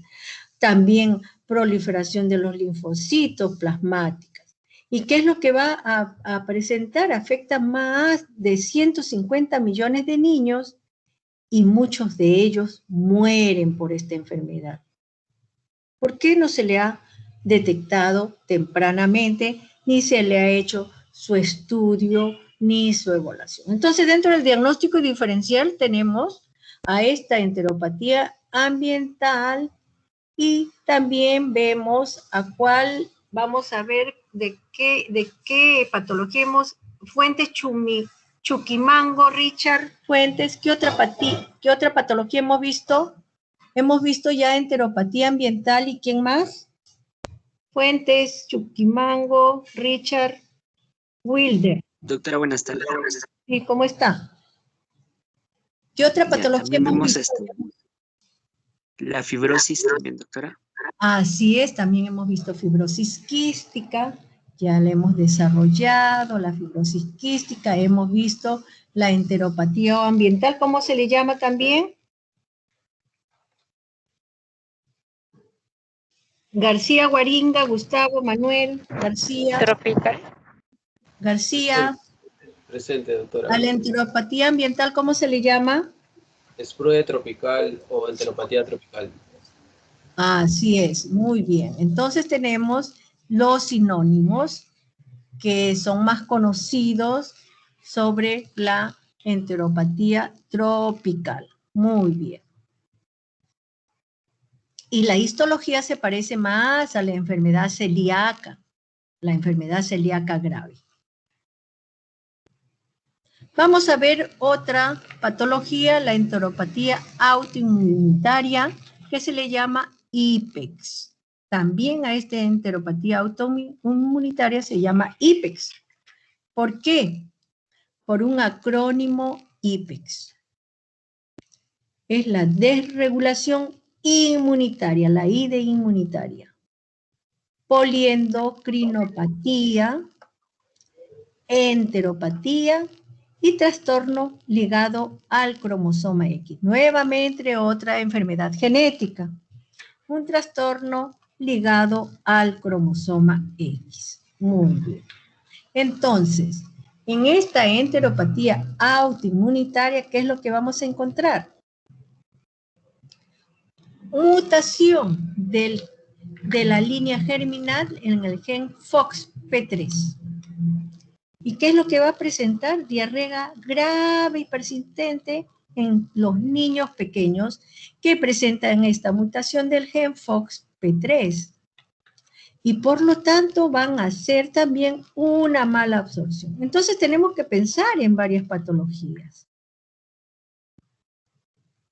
A: también proliferación de los linfocitos plasmáticas. ¿Y qué es lo que va a presentar? Afecta más de 150 millones de niños y muchos de ellos mueren por esta enfermedad. ¿Por qué no se le ha detectado tempranamente ni se le ha hecho su estudio ni su evaluación? Entonces, dentro del diagnóstico diferencial tenemos a esta enteropatía ambiental y también vemos a cuál, vamos a ver de qué patología hemos, Fuentes Chuquimango, Richard Fuentes, ¿qué otra patología hemos visto? Hemos visto ya enteropatía ambiental y ¿quién más? Fuentes, Chuquimango, Richard, Wilder.
F: Doctora, buenas tardes.
A: ¿Y cómo está? ¿Qué otra patología hemos visto?
F: La fibrosis también, doctora.
A: Así es, también hemos visto fibrosis quística, ya la hemos desarrollado, la fibrosis quística, hemos visto la enteropatía ambiental, ¿cómo se le llama también? García, Guaringa, Gustavo, Manuel, García.
C: Tropical.
A: García.
G: Presente, doctora.
A: A la enteropatía ambiental, ¿cómo se le llama?
G: sprue tropical o enteropatía tropical.
A: Así es, muy bien. Entonces tenemos los sinónimos que son más conocidos sobre la enteropatía tropical. Muy bien. Y la histología se parece más a la enfermedad celíaca grave. Vamos a ver otra patología, la enteropatía autoinmunitaria, que se le llama IPEX. También a esta enteropatía autoinmunitaria se llama IPEX. ¿Por qué? Por un acrónimo IPEX. Es la desregulación inmunitaria, la I de inmunitaria. Poliendocrinopatía, enteropatía y trastorno ligado al cromosoma X. Nuevamente otra enfermedad genética. Un trastorno ligado al cromosoma X. Muy bien. Entonces, en esta enteropatía autoinmunitaria, ¿qué es lo que vamos a encontrar? Mutación de la línea germinal en el gen FOXP3. ¿Y qué es lo que va a presentar? Diarrea grave y persistente en los niños pequeños que presentan esta mutación del gen FOXP3. Y por lo tanto van a hacer también una mala absorción. Entonces tenemos que pensar en varias patologías.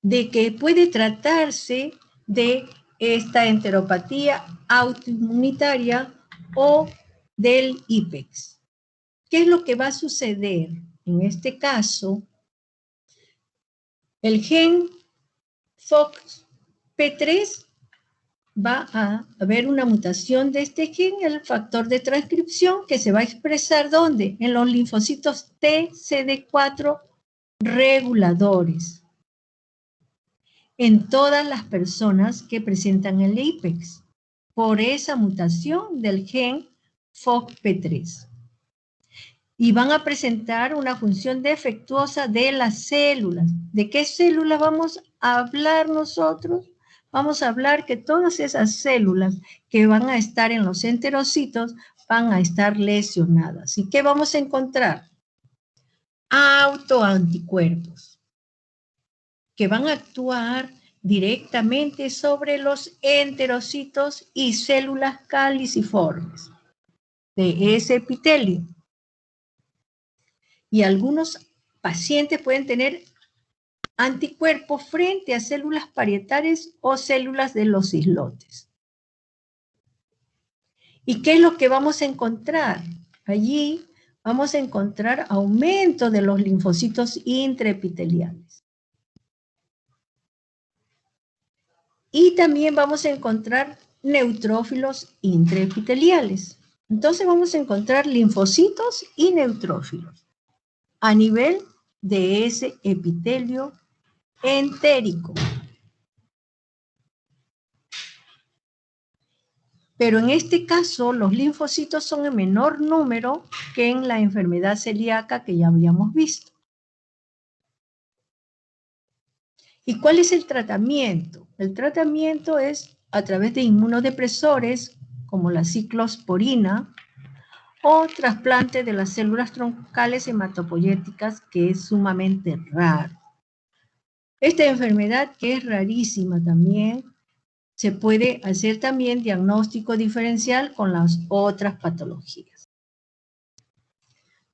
A: De que puede tratarse de esta enteropatía autoinmunitaria o del IPEX. ¿Qué es lo que va a suceder? En este caso, el gen FOXP3 va a haber una mutación de este gen, el factor de transcripción, que se va a expresar ¿dónde? En los linfocitos TCD4 reguladores. En todas las personas que presentan el IPEX, por esa mutación del gen FOXP3. Y van a presentar una función defectuosa de las células. ¿De qué células vamos a hablar nosotros? Vamos a hablar que todas esas células que van a estar en los enterocitos van a estar lesionadas. ¿Y qué vamos a encontrar? Autoanticuerpos, que van a actuar directamente sobre los enterocitos y células caliciformes de ese epitelio. Y algunos pacientes pueden tener anticuerpos frente a células parietales o células de los islotes. ¿Y qué es lo que vamos a encontrar? Allí vamos a encontrar aumento de los linfocitos intraepiteliales. Y también vamos a encontrar neutrófilos intraepiteliales. Entonces vamos a encontrar linfocitos y neutrófilos a nivel de ese epitelio entérico. Pero en este caso, los linfocitos son en menor número que en la enfermedad celíaca que ya habíamos visto. ¿Y cuál es el tratamiento? El tratamiento es a través de inmunodepresores, como la ciclosporina, o trasplante de las células troncales hematopoyéticas, que es sumamente raro. Esta enfermedad, que es rarísima también, se puede hacer también diagnóstico diferencial con las otras patologías.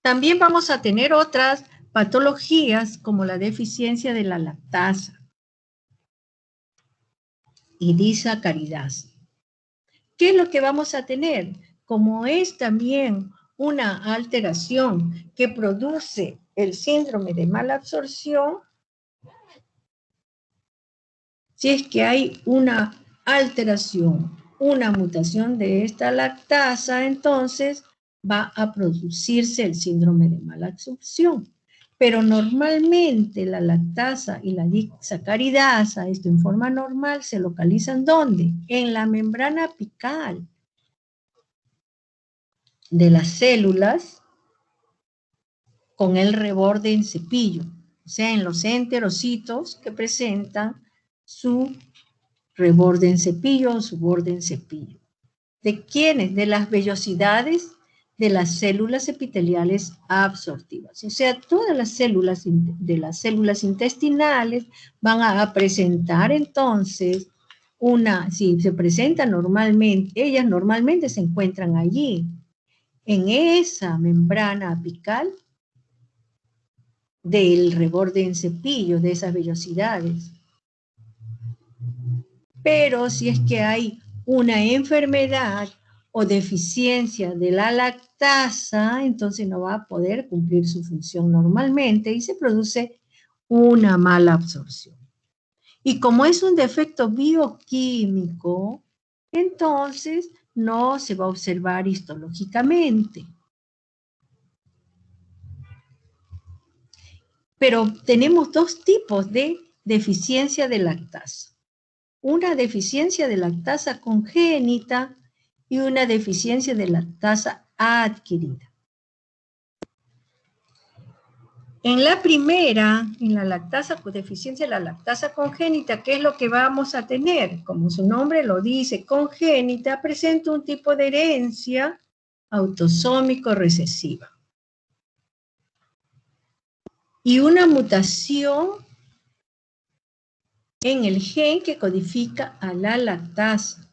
A: También vamos a tener otras patologías como la deficiencia de la lactasa y disacaridasa. ¿Qué es lo que vamos a tener? Como es también una alteración que produce el síndrome de mala absorción, si es que hay una alteración, una mutación de esta lactasa, entonces va a producirse el síndrome de mala absorción. Pero normalmente la lactasa y la disacaridasa, esto en forma normal, se localizan ¿dónde? En la membrana apical de las células con el reborde en cepillo. o sea, en los enterocitos que presentan su reborde en cepillo o su borde en cepillo. ¿De quiénes? De las vellosidades de las células epiteliales absortivas. O sea, todas las células de las células intestinales van a presentar entonces si se presentan normalmente, ellas normalmente se encuentran allí, en esa membrana apical del reborde en cepillo, de esas vellosidades. Pero si es que hay una enfermedad o deficiencia de la lactasa, entonces no va a poder cumplir su función normalmente y se produce una mala absorción. Y como es un defecto bioquímico, entonces no se va a observar histológicamente. Pero tenemos dos tipos de deficiencia de lactasa. Una deficiencia de lactasa congénita y una deficiencia de lactasa adquirida. En la primera, en la deficiencia de la lactasa congénita, ¿qué es lo que vamos a tener? Como su nombre lo dice, congénita, presenta un tipo de herencia autosómico recesiva. Y una mutación en el gen que codifica a la lactasa.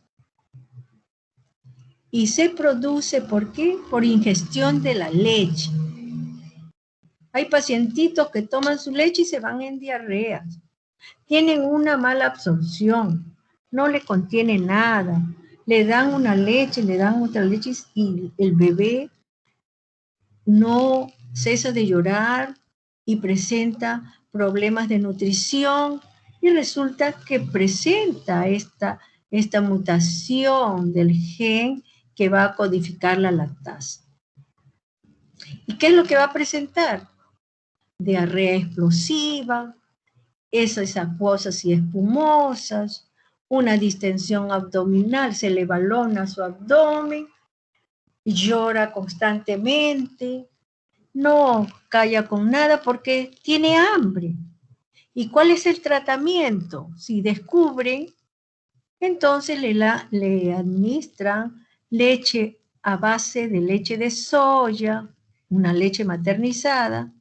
A: Y se produce, ¿por qué? Por ingestión de la leche. Hay pacientitos que toman su leche y se van en diarreas. Tienen una mala absorción, no le contiene nada. Le dan una leche, le dan otra leche y el bebé no cesa de llorar y presenta problemas de nutrición y resulta que presenta esta mutación del gen que va a codificar la lactasa. ¿Y qué es lo que va a presentar? Diarrea explosiva, heces acuosas y espumosas, una distensión abdominal, se le balona su abdomen, llora constantemente, no calla con nada porque tiene hambre. ¿Y cuál es el tratamiento? Si descubren, entonces le administran leche a base de leche de soya, una leche maternizada,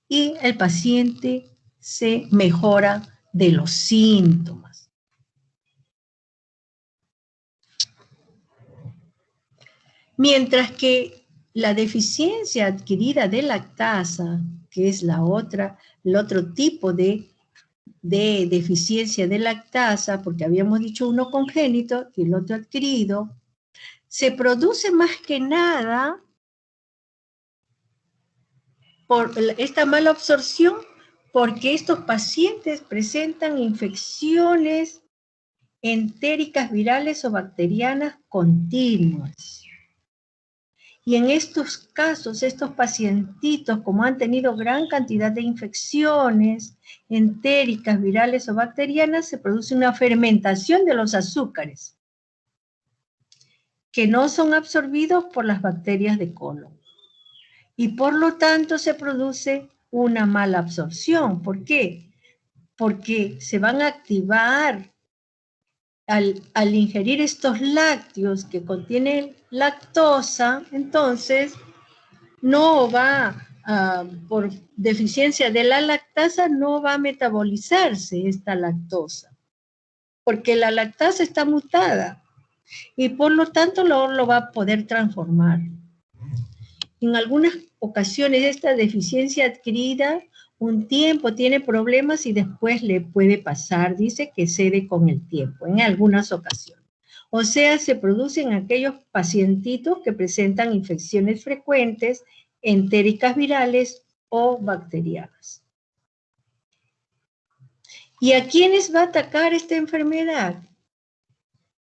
A: y el paciente se mejora de los síntomas. Mientras que la deficiencia adquirida de lactasa, que es el otro tipo de deficiencia de lactasa, porque habíamos dicho uno congénito y el otro adquirido, se produce más que nada por esta mala absorción, porque estos pacientes presentan infecciones entéricas virales o bacterianas continuas. Y en estos casos, estos pacientitos, como han tenido gran cantidad de infecciones entéricas, virales o bacterianas, se produce una fermentación de los azúcares que no son absorbidos por las bacterias de colon. Y por lo tanto se produce una mala absorción. ¿Por qué? Porque se van a activar al ingerir estos lácteos que contienen lactosa, entonces no va, por deficiencia de la lactasa, no va a metabolizarse esta lactosa, porque la lactasa está mutada y por lo tanto no lo va a poder transformar. En algunas ocasiones esta deficiencia adquirida un tiempo tiene problemas y después le puede pasar, dice que cede con el tiempo, en algunas ocasiones. O sea, se producen aquellos pacientitos que presentan infecciones frecuentes, entéricas virales o bacterianas. ¿Y a quiénes va a atacar esta enfermedad?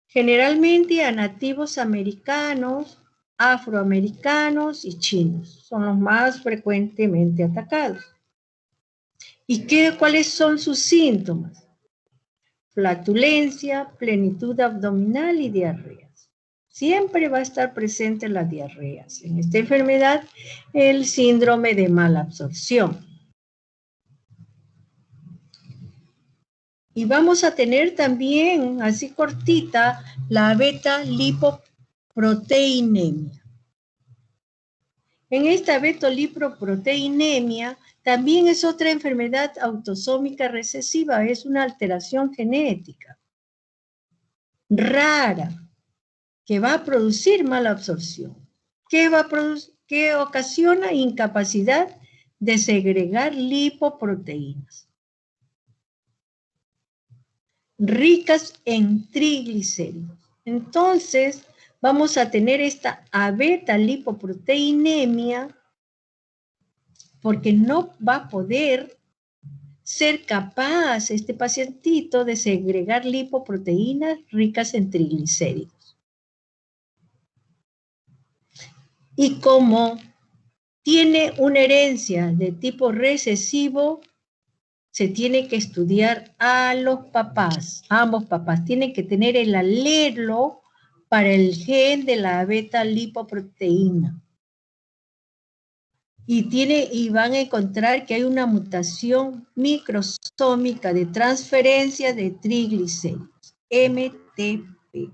A: Generalmente a nativos americanos, afroamericanos y chinos. Son los más frecuentemente atacados. ¿Y cuáles son sus síntomas? Flatulencia, plenitud abdominal y diarreas. Siempre va a estar presente las diarreas. En esta enfermedad, el síndrome de mala absorción. Y vamos a tener también, así cortita, la beta-lipoproteinemia. En esta beta-lipoproteinemia también es otra enfermedad autosómica recesiva, es una alteración genética rara que va a producir mala absorción, que ocasiona incapacidad de segregar lipoproteínas ricas en triglicéridos. Entonces, vamos a tener esta beta-lipoproteinemia porque no va a poder ser capaz este pacientito de segregar lipoproteínas ricas en triglicéridos. Y como tiene una herencia de tipo recesivo, se tiene que estudiar a los papás, ambos papás. Tienen que tener el alelo para el gen de la beta-lipoproteína. Y van a encontrar que hay una mutación microsómica de transferencia de triglicéridos, MTP.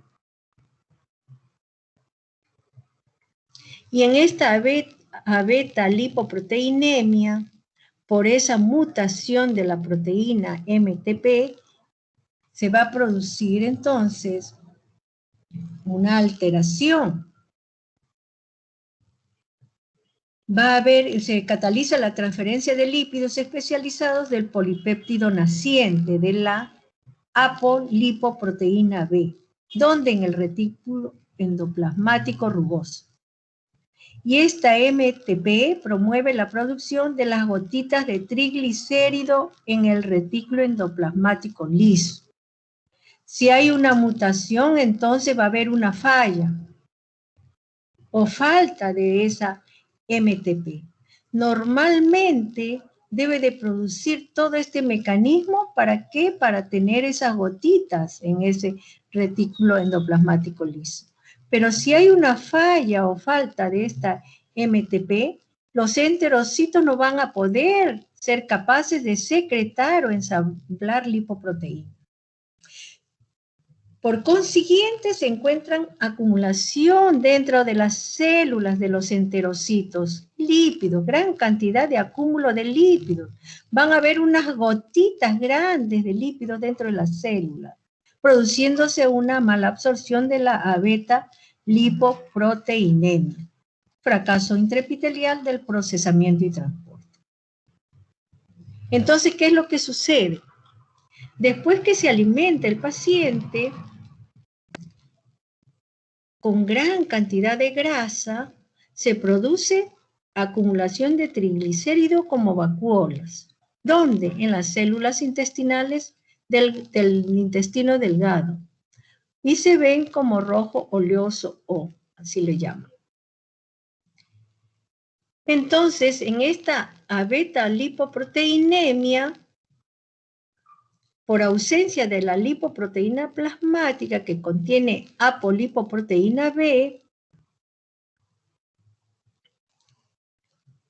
A: Y en esta beta-lipoproteinemia, por esa mutación de la proteína MTP, se va a producir entonces una alteración. Se cataliza la transferencia de lípidos especializados del polipéptido naciente de la apolipoproteína B, donde en el retículo endoplasmático rugoso. Y esta MTP promueve la producción de las gotitas de triglicérido en el retículo endoplasmático liso. Si hay una mutación, entonces va a haber una falla o falta de esa MTP. Normalmente debe de producir todo este mecanismo, ¿para qué? Para tener esas gotitas en ese retículo endoplasmático liso. Pero si hay una falla o falta de esta MTP, los enterocitos no van a poder ser capaces de secretar o ensamblar lipoproteínas. Por consiguiente, se encuentran acumulación dentro de las células de los enterocitos, lípidos, gran cantidad de acúmulo de lípidos. Van a haber unas gotitas grandes de lípidos dentro de las células, produciéndose una mala absorción de la beta-lipoproteinemia. Fracaso intraepitelial del procesamiento y transporte. Entonces, ¿qué es lo que sucede? Después que se alimenta el paciente con gran cantidad de grasa, se produce acumulación de triglicéridos como vacuolas. ¿Dónde? En las células intestinales del intestino delgado. Y se ven como rojo oleoso O, así le llaman. Entonces, en esta beta-lipoproteinemia, por ausencia de la lipoproteína plasmática que contiene apolipoproteína B,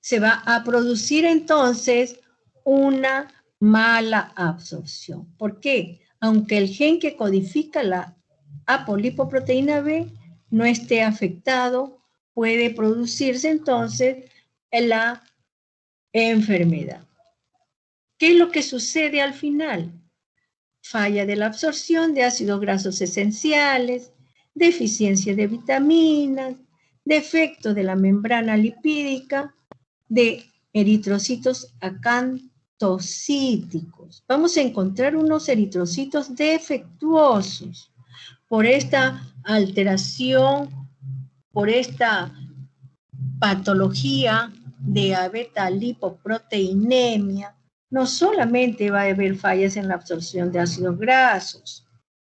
A: se va a producir entonces una mala absorción. ¿Por qué? Aunque el gen que codifica la apolipoproteína B no esté afectado, puede producirse entonces la enfermedad. ¿Qué es lo que sucede al final? Falla de la absorción de ácidos grasos esenciales, deficiencia de vitaminas, defecto de la membrana lipídica, de eritrocitos acantocíticos. Vamos a encontrar unos eritrocitos defectuosos por esta alteración, por esta patología de beta-lipoproteinemia. No solamente va a haber fallas en la absorción de ácidos grasos,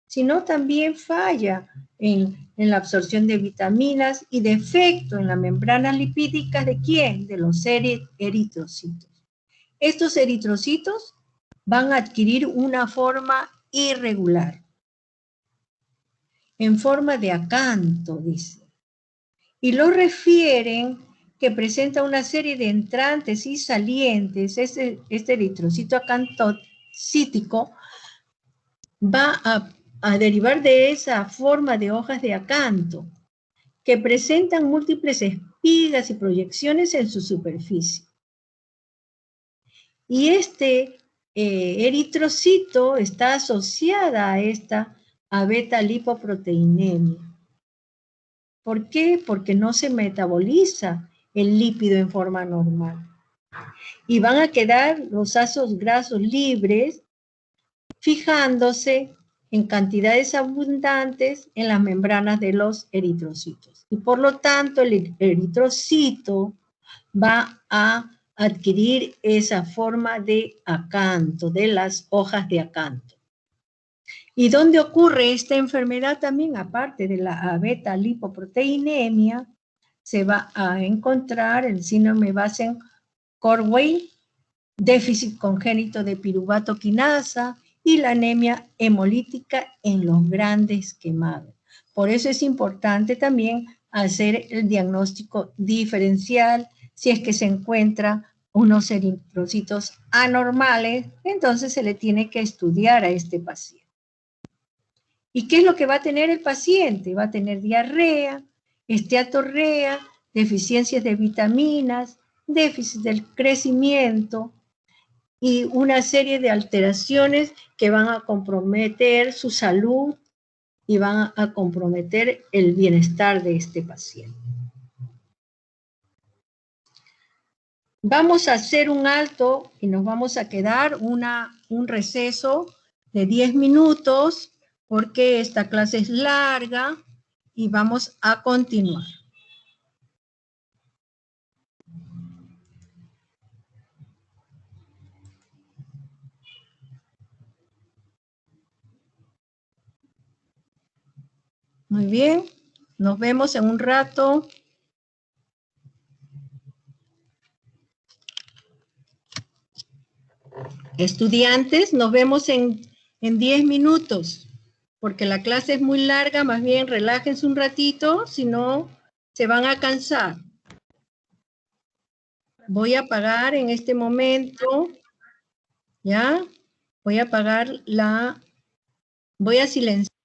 A: sino también falla en la absorción de vitaminas y defecto en las membranas lipídicas ¿de quién? De los eritrocitos. Estos eritrocitos van a adquirir una forma irregular, en forma de acanto, dice. Y lo refieren que presenta una serie de entrantes y salientes. Este eritrocito acantocítico va a derivar de esa forma de hojas de acanto, que presentan múltiples espigas y proyecciones en su superficie. Y este eritrocito está asociada a beta-lipoproteinemia. ¿Por qué? Porque no se metaboliza el lípido en forma normal. Y van a quedar los ácidos grasos libres fijándose en cantidades abundantes en las membranas de los eritrocitos. Y por lo tanto, el eritrocito va a adquirir esa forma de acanto, de las hojas de acanto. ¿Y dónde ocurre esta enfermedad también? Aparte de la beta-lipoproteinemia, se va a encontrar el síndrome Basen-Corway, déficit congénito de piruvato quinasa y la anemia hemolítica en los grandes quemados. Por eso es importante también hacer el diagnóstico diferencial. Si es que se encuentra unos eritrocitos anormales, entonces se le tiene que estudiar a este paciente. ¿Y qué es lo que va a tener el paciente? Va a tener diarrea, esteatorrea, deficiencias de vitaminas, déficit del crecimiento y una serie de alteraciones que van a comprometer su salud y van a comprometer el bienestar de este paciente. Vamos a hacer un alto y nos vamos a quedar un receso de 10 minutos porque esta clase es larga y vamos a continuar. Muy bien, nos vemos en un rato. Estudiantes, nos vemos en 10 minutos, porque la clase es muy larga, más bien relájense un ratito, si no se van a cansar. Voy a apagar en este momento, ¿ya? Voy a apagar voy a silenciar.